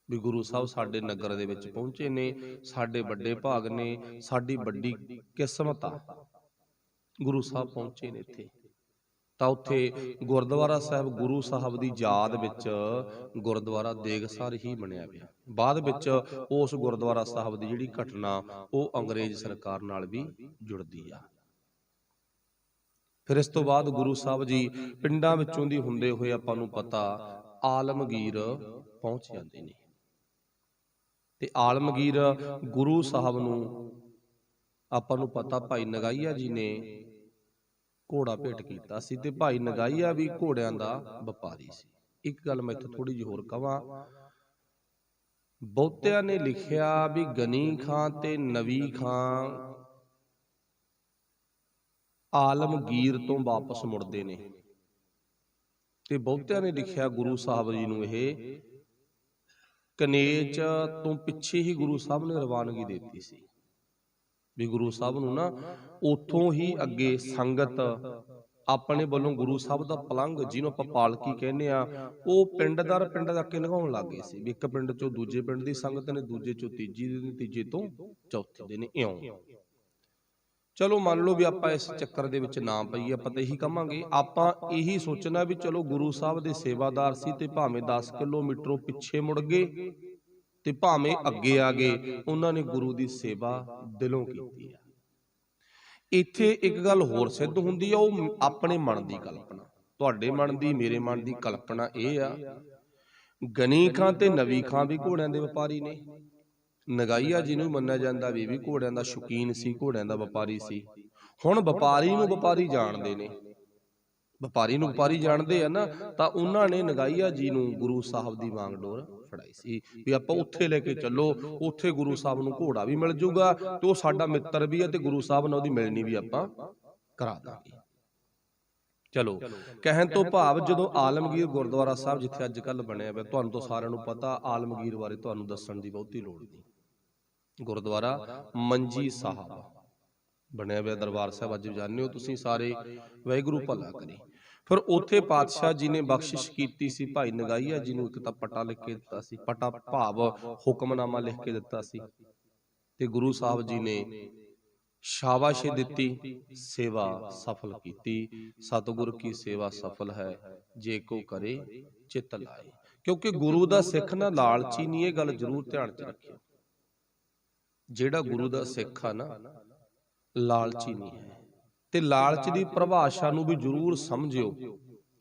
[SPEAKER 1] ਵੀ ਗੁਰੂ ਸਾਹਿਬ ਸਾਡੇ ਨਗਰ ਦੇ ਵਿੱਚ ਪਹੁੰਚੇ ਨੇ, ਸਾਡੇ ਵੱਡੇ ਭਾਗ ਨੇ, ਸਾਡੀ ਵੱਡੀ ਕਿਸਮਤ ਆ, ਗੁਰੂ ਸਾਹਿਬ ਪਹੁੰਚੇ ਨੇ ਇੱਥੇ। ਤਾਂ ਉੱਥੇ ਗੁਰਦੁਆਰਾ ਸਾਹਿਬ ਗੁਰੂ ਸਾਹਿਬ ਦੀ ਯਾਦ ਵਿੱਚ ਗੁਰਦੁਆਰਾ ਦੇਗਸਰ ਹੀ ਬਣਿਆ ਪਿਆ। ਬਾਅਦ ਵਿੱਚ ਉਸ ਗੁਰਦੁਆਰਾ ਸਾਹਿਬ ਦੀ ਜਿਹੜੀ ਘਟਨਾ ਉਹ ਅੰਗਰੇਜ਼ ਸਰਕਾਰ ਨਾਲ ਵੀ ਜੁੜਦੀ ਆ। ਫਿਰ ਇਸ ਤੋਂ ਬਾਅਦ ਗੁਰੂ ਸਾਹਿਬ ਜੀ ਪਿੰਡਾਂ ਵਿੱਚੋਂ ਦੀ ਹੁੰਦੇ ਹੋਏ ਆਪਾਂ ਨੂੰ ਪਤਾ ਆਲਮਗੀਰ ਪਹੁੰਚ ਜਾਂਦੇ ਨੇ, ਤੇ ਆਲਮਗੀਰ ਗੁਰੂ ਸਾਹਿਬ ਨੂੰ ਆਪਾਂ ਨੂੰ ਪਤਾ ਭਾਈ ਨਗਾਈਆ ਜੀ ਨੇ ਘੋੜਾ ਭੇਟ ਕੀਤਾ ਸੀ, ਤੇ ਭਾਈ ਨਗਾਈਆ ਵੀ ਘੋੜਿਆਂ ਦਾ ਵਪਾਰੀ ਸੀ। ਇੱਕ ਗੱਲ ਮੈਂ ਇੱਥੇ ਥੋੜੀ ਜਿਹੀ ਹੋਰ ਕਵਾਂ, ਬਹੁਤਿਆਂ ਨੇ ਲਿਖਿਆ ਵੀ ਗਨੀ ਖਾਂ ਤੇ ਨਵੀ ਖਾਂ ਆਲਮਗੀਰ ਤੋਂ ਵਾਪਸ ਮੁੜਦੇ ਨੇ, ਤੇ ਬਹੁਤਿਆਂ ਨੇ ਲਿਖਿਆ ਗੁਰੂ ਸਾਹਿਬ ਜੀ ਨੂੰ ਇਹ ਕਨੇਚ ਤੋਂ ਪਿੱਛੇ ਹੀ ਗੁਰੂ ਸਾਹਿਬ ਨੇ ਰਵਾਨਗੀ ਦੇ ਦਿੱਤੀ ਸੀ, ਵੀ ਗੁਰੂ ਸਾਹਿਬ ਨੂੰ ਨਾ ਉੱਥੋਂ ਹੀ ਅੱਗੇ ਸੰਗਤ ਆਪਣੇ ਵੱਲੋਂ ਗੁਰੂ ਸਾਹਿਬ ਦਾ ਪਲੰਘ, ਜਿਹਨੂੰ ਆਪਾਂ ਪਾਲਕੀ ਕਹਿੰਦੇ ਆ, ਉਹ ਪਿੰਡ ਦਰ ਪਿੰਡ ਤੱਕ ਲੰਘਾਉਣ ਲੱਗ ਗਏ ਸੀ। ਵੀ ਇੱਕ ਪਿੰਡ ਚੋਂ ਦੂਜੇ ਪਿੰਡ ਦੀ ਸੰਗਤ ਨੇ, ਦੂਜੇ ਚੋਂ ਤੀਜੀ ਦੇ, ਤੀਜੇ ਤੋਂ ਚੌਥੇ ਦੇ ਨੇ, ਇਉਂ। ਚਲੋ ਮੰਨ ਲਓ ਵੀ ਆਪਾਂ ਇਸ ਚੱਕਰ ਦੇ ਵਿੱਚ ਨਾ ਪਈਏ, ਆਪਾਂ ਤਾਂ ਇਹੀ ਕਹਾਂਗੇ, ਆਪਾਂ ਇਹੀ ਸੋਚਣਾ ਵੀ ਚਲੋ ਗੁਰੂ ਸਾਹਿਬ ਦੇ ਸੇਵਾਦਾਰ ਸੀ ਤੇ ਭਾਵੇਂ 10 ਕਿਲੋਮੀਟਰੋਂ ਪਿੱਛੇ ਮੁੜ ਗਏ ਤੇ ਭਾਵੇਂ ਅੱਗੇ ਆ ਗਏ, ਉਹਨਾਂ ਨੇ ਗੁਰੂ ਦੀ ਸੇਵਾ ਦਿਲੋਂ ਕੀਤੀ ਆ। ਇੱਥੇ ਇੱਕ ਗੱਲ ਹੋਰ ਸਿੱਧ ਹੁੰਦੀ ਆ, ਉਹ ਆਪਣੇ ਮਨ ਦੀ ਕਲਪਨਾ, ਤੁਹਾਡੇ ਮਨ ਦੀ, ਮੇਰੇ ਮਨ ਦੀ ਕਲਪਨਾ ਇਹ ਆ, ਗਨੀ ਖਾਂ ਤੇ ਨਵੀ ਖਾਂ ਵੀ ਘੋੜਿਆਂ ਦੇ ਵਪਾਰੀ ਨੇ, ਨਗਾਈਆ ਜੀ ਨੂੰ ਮੰਨਿਆ ਜਾਂਦਾ ਵੀ ਘੋੜਿਆਂ ਦਾ ਸ਼ੌਕੀਨ ਸੀ, ਘੋੜਿਆਂ ਦਾ ਵਪਾਰੀ ਸੀ। ਹੁਣ ਵਪਾਰੀ ਨੂੰ ਵਪਾਰੀ ਜਾਣਦੇ ਨੇ, ਵਪਾਰੀ ਨੂੰ ਵਪਾਰੀ ਜਾਣਦੇ ਆ ਨਾ, ਤਾਂ ਉਹਨਾਂ ਨੇ ਨਗਾਈਆ ਜੀ ਨੂੰ ਗੁਰੂ ਸਾਹਿਬ ਦੀ ਵਾਂਗ ਡੋਰ ਫੜਾਈ ਸੀ ਵੀ ਆਪਾਂ ਉੱਥੇ ਲੈ ਕੇ ਚੱਲੋ, ਉੱਥੇ ਗੁਰੂ ਸਾਹਿਬ ਨੂੰ ਘੋੜਾ ਵੀ ਮਿਲ ਜੂਗਾ ਤੇ ਉਹ ਸਾਡਾ ਮਿੱਤਰ ਵੀ ਹੈ, ਤੇ ਗੁਰੂ ਸਾਹਿਬ ਨਾਲ ਉਹਦੀ ਮਿਲਣੀ ਵੀ ਆਪਾਂ ਕਰਾ ਦਾਂਗੇ। ਚਲੋ ਕਹਿਣ ਤੋਂ ਭਾਵ ਜਦੋਂ ਆਲਮਗੀਰ ਗੁਰਦੁਆਰਾ ਸਾਹਿਬ ਜਿੱਥੇ ਅੱਜ ਕੱਲ ਬਣਿਆ ਹੋਇਆ, ਤੁਹਾਨੂੰ ਤਾਂ ਸਾਰਿਆਂ ਨੂੰ ਪਤਾ, ਆਲਮਗੀਰ ਬਾਰੇ ਤੁਹਾਨੂੰ ਦੱਸਣ ਦੀ ਬਹੁਤੀ ਲੋੜ ਨਹੀਂ। ਗੁਰਦੁਆਰਾ ਮੰਜੀ ਸਾਹਿਬ ਬਣਿਆ ਹੋਇਆ ਦਰਬਾਰ ਸਾਹਿਬ, ਅੱਜ ਜਾਣਦੇ ਹੋ ਤੁਸੀਂ ਸਾਰੇ, ਵਾਹਿਗੁਰੂ ਭਲਾ ਕਰੇ। ਫਿਰ ਉੱਥੇ ਪਾਤਸ਼ਾਹ ਜੀ ਨੇ ਬਖਸ਼ਿਸ਼ ਕੀਤੀ ਸੀ ਭਾਈ ਨਗਾਈਆ ਜੀ ਨੂੰ, ਇੱਕ ਤਾਂ ਪਟਾ ਲਿਖ ਕੇ ਦਿੱਤਾ ਸੀ, ਪਟਾ ਭਾਵ ਹੁਕਮਨਾਮਾ ਲਿਖ ਕੇ ਦਿੱਤਾ ਸੀ, ਤੇ ਗੁਰੂ ਸਾਹਿਬ ਜੀ ਨੇ ਸ਼ਾਬਾਸ਼ੀ ਦਿੱਤੀ, ਸੇਵਾ ਸਫਲ ਕੀਤੀ। ਸਤਿਗੁਰ ਕੀ ਸੇਵਾ ਸਫਲ ਹੈ ਜੇ ਕੋ ਕਰੇ ਚਿੱਤ ਲਾਏ। ਕਿਉਂਕਿ ਗੁਰੂ ਦਾ ਸਿੱਖ ਨਾ ਲਾਲਚੀ ਨਹੀਂ, ਇਹ ਗੱਲ ਜ਼ਰੂਰ ਧਿਆਨ ਚ ਰੱਖਿਓ। ਜਿਹੜਾ ਗੁਰੂ ਦਾ ਸਿੱਖ ਆ ਨਾ, ਲਾਲਚੀ ਨਹੀਂ ਹੈ, ਤੇ ਲਾਲਚ ਦੀ ਪਰਿਭਾਸ਼ਾ ਨੂੰ ਵੀ ਜ਼ਰੂਰ ਸਮਝਿਓ।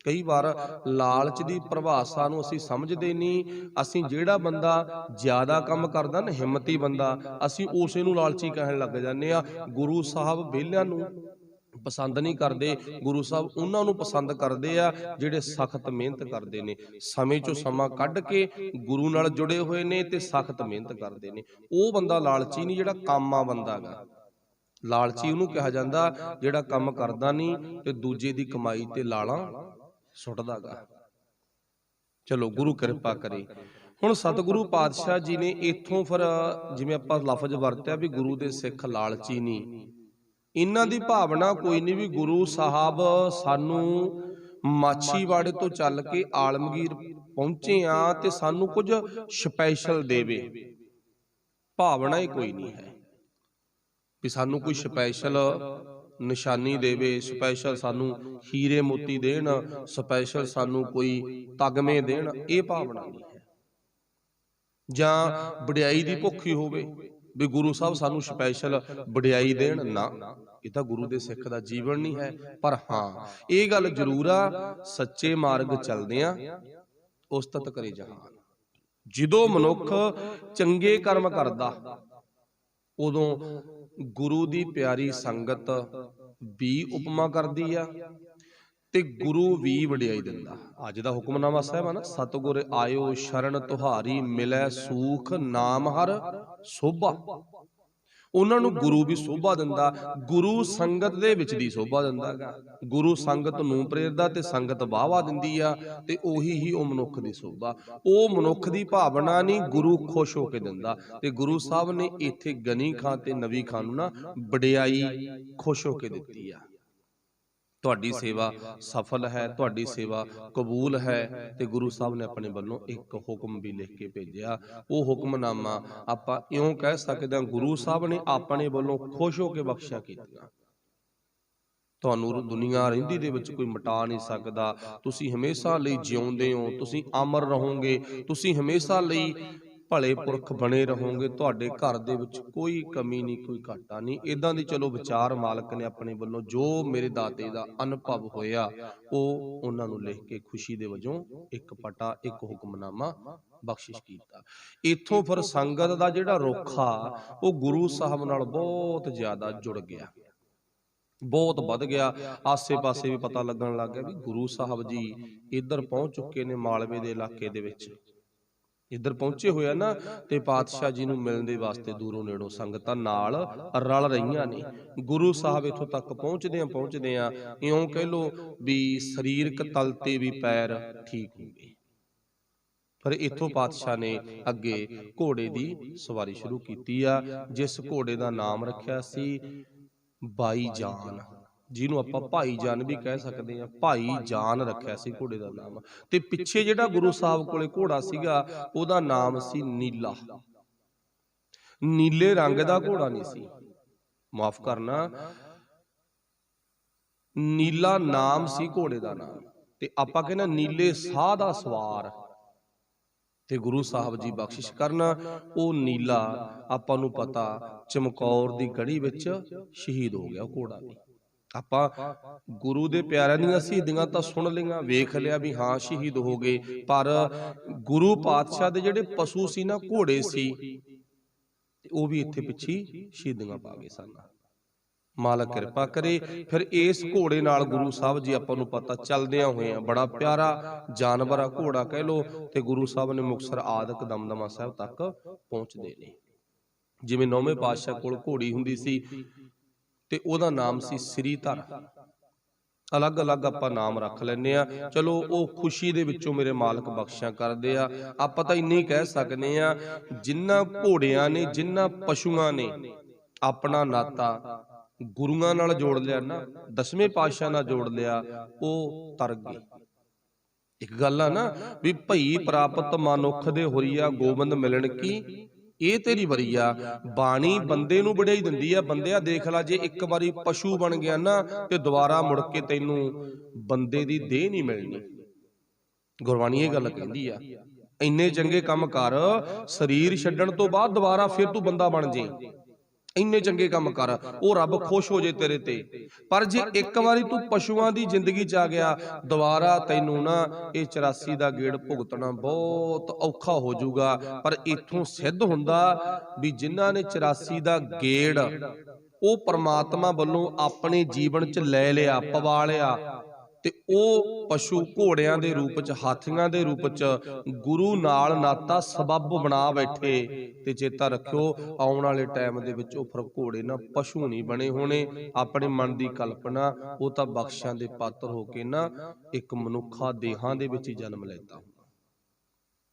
[SPEAKER 1] कई बार लालच की परिभाषा नूं असीं समझदे नहीं। असीं जिहड़ा बंदा ज़्यादा काम करदा ना, हिम्मती बंदा, असीं उसे नूं लालची कहण लग जांदे आ। गुरु साहब विहलिਆਂ नूं पसंद नहीं करते, गुरु साहब उन्हां नूं पसंद करते आ जिहड़े सख्त मेहनत करते हैं, समय चों समा कढ के गुरु नाल जुड़े हुए ने ते सख्त मेहनत करते हैं। वो बंदा लालची नहीं, जिहड़ा कामा बंदा गा। लालची ਉਹਨੂੰ ਕਿਹਾ ਜਾਂਦਾ ਜਿਹੜਾ ਕੰਮ ਕਰਦਾ ਨਹੀਂ ਤੇ ਦੂਜੇ ਦੀ ਕਮਾਈ ਤੇ ਲਾਲਾਂ ਸੁੱਟਦਾ ਗਾ। ਚਲੋ ਗੁਰੂ ਕਿਰਪਾ ਕਰੇ। ਹੁਣ ਸਤਿਗੁਰੂ ਪਾਤਸ਼ਾਹ ਜੀ ਨੇ ਇੱਥੋਂ ਫਿਰ ਜਿਵੇਂ ਆਪਾਂ ਲਫ਼ਜ਼ ਵਰਤਿਆ ਵੀ ਗੁਰੂ ਦੇ ਸਿੱਖ ਲਾਲਚੀ ਨਹੀਂ, ਇਹਨਾਂ ਦੀ ਭਾਵਨਾ ਕੋਈ ਨਹੀਂ ਵੀ ਗੁਰੂ ਸਾਹਿਬ ਸਾਨੂੰ ਮਾਛੀਵਾੜੇ ਤੋਂ ਚੱਲ ਕੇ ਆਲਮਗੀਰ ਪਹੁੰਚੇ ਆ ਤੇ ਸਾਨੂੰ ਕੁਝ ਸਪੈਸ਼ਲ ਦੇਵੇ। ਭਾਵਨਾ ਹੀ ਕੋਈ ਨਹੀਂ ਹੈ ਵੀ ਸਾਨੂੰ ਕੋਈ ਸਪੈਸ਼ਲ ਨਿਸ਼ਾਨੀ ਦੇਵੇ, ਸਪੈਸ਼ਲ ਸਾਨੂੰ ਹੀਰੇ ਮੋਤੀ ਦੇਣ, ਸਪੈਸ਼ਲ ਸਾਨੂੰ ਕੋਈ ਤਗਮੇ ਦੇਣ, ਇਹ ਭਾਵਨਾ ਨਹੀਂ ਹੈ। ਜਾਂ ਵਡਿਆਈ ਦੀ ਭੁੱਖੀ ਹੋਵੇ ਵੀ ਗੁਰੂ ਸਾਹਿਬ ਸਾਨੂੰ ਸਪੈਸ਼ਲ ਵਡਿਆਈ ਦੇਣ, ਨਾ, ਇਹ ਤਾਂ ਗੁਰੂ ਦੇ ਸਿੱਖ ਦਾ ਜੀਵਨ ਨਹੀਂ ਹੈ। ਪਰ ਹਾਂ ਇਹ ਗੱਲ ਜ਼ਰੂਰ ਆ, ਸੱਚੇ ਮਾਰਗ ਚੱਲਦੇ ਆ ਉਸਤਤ ਕਰੇ ਜਹਾਨ। ਜਦੋਂ ਮਨੁੱਖ ਚੰਗੇ ਕਰਮ ਕਰਦਾ ਉਦੋਂ ਗੁਰੂ ਦੀ ਪਿਆਰੀ ਸੰਗਤ ਵੀ ਉਪਮਾ ਕਰਦੀ ਆ ਤੇ ਗੁਰੂ ਵੀ ਵਡਿਆਈ ਦਿੰਦਾ। ਅੱਜ ਦਾ ਹੁਕਮਨਾਮਾ ਸਾਹਿਬ ਆ ਨਾ, ਸਤਿਗੁਰ ਆਇਓ ਸ਼ਰਨ ਤੁਹਾਰੀ ਮਿਲੈ ਸੂਖ ਨਾਮ ਹਰ ਸੋਭਾ। ਉਹਨਾਂ ਨੂੰ ਗੁਰੂ ਵੀ ਸੋਭਾ ਦਿੰਦਾ, ਗੁਰੂ ਸੰਗਤ ਦੇ ਵਿੱਚ ਦੀ ਸੋਭਾ ਦਿੰਦਾ ਗਾ। ਗੁਰੂ ਸੰਗਤ ਨੂੰ ਪ੍ਰੇਰਦਾ ਤੇ ਸੰਗਤ ਵਾਹਵਾ ਦਿੰਦੀ ਆ ਤੇ ਉਹੀ ਹੀ ਉਹ ਮਨੁੱਖ ਦੀ ਸੋਭਾ। ਉਹ ਮਨੁੱਖ ਦੀ ਭਾਵਨਾ ਨਹੀਂ, ਗੁਰੂ ਖੁਸ਼ ਹੋ ਕੇ ਦਿੰਦਾ। ਤੇ ਗੁਰੂ ਸਾਹਿਬ ਨੇ ਇੱਥੇ ਗਨੀ ਖਾਂ ਤੇ ਨਵੀ ਖਾਂ ਨੂੰ ਨਾ ਵਡਿਆਈ ਖੁਸ਼ ਹੋ ਕੇ ਦਿੱਤੀ ਆ। ਤੁਹਾਡੀ ਸੇਵਾ ਸਫਲ ਹੈ, ਤੁਹਾਡੀ ਸੇਵਾ ਕਬੂਲ ਹੈ। ਤੇ ਗੁਰੂ ਸਾਹਿਬ ਨੇ ਆਪਣੇ ਵੱਲੋਂ ਇੱਕ ਹੁਕਮ ਵੀ ਲਿਖ ਕੇ ਭੇਜਿਆ। ਉਹ ਹੁਕਮਨਾਮਾ ਆਪਾਂ ਇਉਂ ਕਹਿ ਸਕਦੇ ਹਾਂ, ਗੁਰੂ ਸਾਹਿਬ ਨੇ ਆਪਣੇ ਵੱਲੋਂ ਖੁਸ਼ ਹੋ ਕੇ ਬਖਸ਼ਿਆ ਕੀਤੀਆਂ। ਤੁਹਾਨੂੰ ਦੁਨੀਆ ਰਹਿੰਦੀ ਦੇ ਵਿੱਚ ਕੋਈ ਮਿਟਾ ਨਹੀਂ ਸਕਦਾ। ਤੁਸੀਂ ਹਮੇਸ਼ਾ ਲਈ ਜਿਉਂਦੇ ਹੋ, ਤੁਸੀਂ ਅਮਰ ਰਹੋਗੇ, ਤੁਸੀਂ ਹਮੇਸ਼ਾ ਲਈ ਭਲੇ ਪੁਰਖ ਬਣੇ ਰਹੋਗੇ। ਤੁਹਾਡੇ ਘਰ ਦੇ ਵਿੱਚ ਕੋਈ ਕਮੀ ਨਹੀਂ, ਕੋਈ ਘਾਟਾ ਨਹੀਂ। ਇਦਾਂ ਦੀ ਚਲੋ ਵਿਚਾਰ ਮਾਲਕ ਨੇ ਆਪਣੇ ਵੱਲੋਂ ਜੋ ਮੇਰੇ ਦਾਤੇ ਦਾ ਅਨੁਭਵ ਹੋਇਆ ਉਹ ਉਹਨਾਂ ਨੂੰ ਲਿਖ ਕੇ ਖੁਸ਼ੀ ਦੇ ਵਜੋਂ ਇੱਕ ਪਟਾ, ਇੱਕ ਹੁਕਮਨਾਮਾ ਬਖਸ਼ਿਸ਼ ਕੀਤਾ। ਇੱਥੋਂ ਫਿਰ ਸੰਗਤ ਦਾ ਜਿਹੜਾ ਰੁੱਖ ਆ ਉਹ ਗੁਰੂ ਸਾਹਿਬ ਨਾਲ ਬਹੁਤ ਜ਼ਿਆਦਾ ਜੁੜ ਗਿਆ, ਬਹੁਤ ਵੱਧ ਗਿਆ। ਆਸੇ ਪਾਸੇ ਵੀ ਪਤਾ ਲੱਗਣ ਲੱਗ ਗਿਆ ਵੀ ਗੁਰੂ ਸਾਹਿਬ ਜੀ ਇੱਧਰ ਪਹੁੰਚ ਚੁੱਕੇ ਨੇ, ਮਾਲਵੇ ਦੇ ਇਲਾਕੇ ਦੇ ਵਿੱਚ ਇੱਧਰ ਪਹੁੰਚੇ ਹੋਏ ਆ ਨਾ। ਤੇ ਪਾਤਸ਼ਾਹ ਜੀ ਨੂੰ ਮਿਲਣ ਦੇ ਵਾਸਤੇ ਦੂਰੋਂ ਨੇੜੋਂ ਸੰਗਤਾਂ ਨਾਲ ਰਲ ਰਹੀਆਂ ਨੇ। ਗੁਰੂ ਸਾਹਿਬ ਇੱਥੋਂ ਤੱਕ ਪਹੁੰਚਦੇ ਆ ਇਉਂ ਕਹਿ ਲੋ ਵੀ ਸਰੀਰਕ ਤਲ ਤੇ ਵੀ ਪੈਰ ਠੀਕ ਹੋ ਗਏ। ਪਰ ਇੱਥੋਂ ਪਾਤਸ਼ਾਹ ਨੇ ਅੱਗੇ ਘੋੜੇ ਦੀ ਸਵਾਰੀ ਸ਼ੁਰੂ ਕੀਤੀ ਆ, ਜਿਸ ਘੋੜੇ ਦਾ ਨਾਮ ਰੱਖਿਆ ਸੀ ਬਾਈ ਜਾਨ, ਜਿਹਨੂੰ ਆਪਾਂ ਭਾਈ ਜਾਨ ਵੀ ਕਹਿ ਸਕਦੇ ਆ। ਭਾਈ ਜਾਨ ਰੱਖਿਆ ਸੀ ਘੋੜੇ ਦਾ ਨਾਮ। ਤੇ ਪਿੱਛੇ ਜਿਹੜਾ ਗੁਰੂ ਸਾਹਿਬ ਕੋਲੇ ਘੋੜਾ ਸੀਗਾ ਉਹਦਾ ਨਾਮ ਸੀ ਨੀਲਾ। ਨੀਲੇ ਰੰਗ ਦਾ ਘੋੜਾ ਨਹੀਂ ਸੀ, ਮਾਫ ਕਰਨਾ, ਨੀਲਾ ਨਾਮ ਸੀ ਘੋੜੇ ਦਾ ਨਾਮ। ਤੇ ਆਪਾਂ ਕਹਿੰਦੇ ਨੀਲੇ ਸਾਹ ਦਾ ਸਵਾਰ। ਤੇ ਗੁਰੂ ਸਾਹਿਬ ਜੀ ਬਖਸ਼ਿਸ਼ ਕਰਨਾ, ਉਹ ਨੀਲਾ ਆਪਾਂ ਨੂੰ ਪਤਾ ਚਮਕੌਰ ਦੀ ਗੜੀ ਵਿੱਚ ਸ਼ਹੀਦ ਹੋ ਗਿਆ ਘੋੜਾ ਵੀ। ਆਪਾਂ ਗੁਰੂ ਦੇ ਪਿਆਰਿਆਂ ਦੀਆਂ ਸ਼ਹੀਦੀਆਂ ਤਾਂ ਸੁਣ ਲਈਆਂ, ਵੇਖ ਲਿਆ ਵੀ ਹਾਂ ਸ਼ਹੀਦ ਹੋ ਗਏ, ਪਰ ਗੁਰੂ ਪਾਤਸ਼ਾਹ ਦੇ ਜਿਹੜੇ ਪਸ਼ੂ ਸੀ ਨਾ, ਘੋੜੇ ਸੀ, ਉਹ ਵੀ ਇੱਥੇ ਪਿੱਛੇ ਸ਼ਹੀਦੀਆਂ ਪਾ ਗਏ ਸਨ। ਮਾਲਕ ਕਿਰਪਾ ਕਰੇ। ਫਿਰ ਇਸ ਘੋੜੇ ਨਾਲ ਗੁਰੂ ਸਾਹਿਬ ਜੀ ਆਪਾਂ ਨੂੰ ਪਤਾ ਚੱਲਦਿਆਂ ਹੋਏ ਆ, ਬੜਾ ਪਿਆਰਾ ਜਾਨਵਰ ਆ ਘੋੜਾ ਕਹਿ ਲੋ। ਤੇ ਗੁਰੂ ਸਾਹਿਬ ਨੇ ਮੁਕਤਸਰ ਆਦਿਕ ਦਮਦਮਾ ਸਾਹਿਬ ਤੱਕ ਪਹੁੰਚਦੇ ਨੇ। ਜਿਵੇਂ 9ਵੇਂ ਪਾਤਸ਼ਾਹ ਕੋਲ ਘੋੜੀ ਹੁੰਦੀ ਸੀ ਤੇ ਉਹਦਾ ਨਾਮ ਸੀ ਸ੍ਰੀਧਰ। ਅਲੱਗ-ਅਲੱਗ ਆਪਾਂ ਨਾਮ ਰੱਖ ਲੈਂਦੇ ਆ। ਚਲੋ ਉਹ ਖੁਸ਼ੀ ਦੇ ਵਿੱਚੋਂ ਮੇਰੇ ਮਾਲਕ ਬਖਸ਼ਿਆ ਕਰਦੇ ਆ। ਆਪਾਂ ਤਾਂ ਇੰਨੀ ਕਹਿ ਸਕਦੇ ਆ, ਜਿਨ੍ਹਾਂ ਘੋੜਿਆਂ ਨੇ, ਜਿਨ੍ਹਾਂ ਪਸ਼ੂਆਂ ਨੇ ਆਪਣਾ ਨਾਤਾ ਗੁਰੂਆਂ ਨਾਲ ਜੋੜ ਲਿਆ ਨਾ, 10ਵੇਂ ਪਾਤਸ਼ਾਹ ਨਾਲ ਜੋੜ ਲਿਆ, ਉਹ ਤਰ ਗਏ। ਇੱਕ ਗੱਲ ਆ ਨਾ ਵੀ ਭਈ ਪ੍ਰਾਪਤ ਮਨੁੱਖ ਦੇ ਹੋਰੀਆ ਗੋਬਿੰਦ ਮਿਲਣ ਕੀ ਇਹ ਤੇਰੀ ਵਰੀਆ। ਬਾਣੀ ਬੰਦੇ ਨੂੰ ਵਡਿਆਈ ਦਿੰਦੀ ਆ। ਬੰਦਿਆ ਦੇਖ ਲਾ, ਜੇ ਇੱਕ ਵਾਰੀ ਪਸ਼ੂ ਬਣ ਗਿਆ ਨਾ ਤੇ ਦੁਬਾਰਾ ਮੁੜ ਕੇ ਤੈਨੂੰ ਬੰਦੇ ਦੀ ਦੇਹ ਨਹੀਂ ਮਿਲਣੀ। ਗੁਰਬਾਣੀ ਇਹ ਗੱਲ ਕਹਿੰਦੀ ਆ। ਇੰਨੇ ਚੰਗੇ ਕੰਮ ਕਰ, ਸਰੀਰ ਛੱਡਣ ਤੋਂ ਬਾਅਦ ਦੁਬਾਰਾ ਫਿਰ ਤੂੰ ਬੰਦਾ ਬਣ ਜੇ। ਇੰਨੇ ਚੰਗੇ ਕੰਮ ਕਰ, ਉਹ ਰੱਬ ਖੁਸ਼ ਹੋ ਜੇ ਤੇਰੇ ਤੇ। ਪਰ ਜੇ ਇੱਕ ਵਾਰੀ ਤੂੰ ਪਸ਼ੂਆਂ ਦੀ ਜ਼ਿੰਦਗੀ ਚ ਆ ਗਿਆ, ਦੁਬਾਰਾ ਤੈਨੂੰ ਨਾ ਇਹ 84 ਦਾ ਗੇੜ ਭੁਗਤਣਾ ਬਹੁਤ ਔਖਾ ਹੋ ਜਾਊਗਾ। ਪਰ ਇੱਥੋਂ ਸਿੱਧ ਹੁੰਦਾ ਵੀ ਜਿਨ੍ਹਾਂ ਨੇ 84 ਦਾ ਗੇੜ ਉਹ ਪਰਮਾਤਮਾ ਵੱਲੋਂ ਆਪਣੇ ਜੀਵਨ ਚ ਲੈ ਲਿਆ, ਪਵਾ ਲਿਆ, ਤੇ ਉਹ ਪਸ਼ੂ ਘੋੜਿਆਂ ਦੇ ਰੂਪ ਚ, ਹਾਥੀਆਂ ਦੇ ਰੂਪ ਚ ਗੁਰੂ ਨਾਲ ਨਾਤਾ ਸਬੱਬ ਬਣਾ ਬੈਠੇ। ਤੇ ਚੇਤਾ ਰੱਖਿਓ, ਆਉਣ ਵਾਲੇ ਟਾਈਮ ਦੇ ਵਿੱਚ ਉਹ ਫਿਰ ਘੋੜੇ ਨਾ ਪਸ਼ੂ ਨਹੀਂ ਬਣੇ ਹੋਣੇ। ਆਪਣੇ ਮਨ ਦੀ ਕਲਪਨਾ, ਉਹ ਤਾਂ ਬਖਸ਼ਾਂ ਦੇ ਪਾਤਰ ਹੋ ਕੇ ਨਾ ਇੱਕ ਮਨੁੱਖਾ ਦੇਹਾਂ ਦੇ ਵਿੱਚ ਹੀ ਜਨਮ ਲੈਤਾ।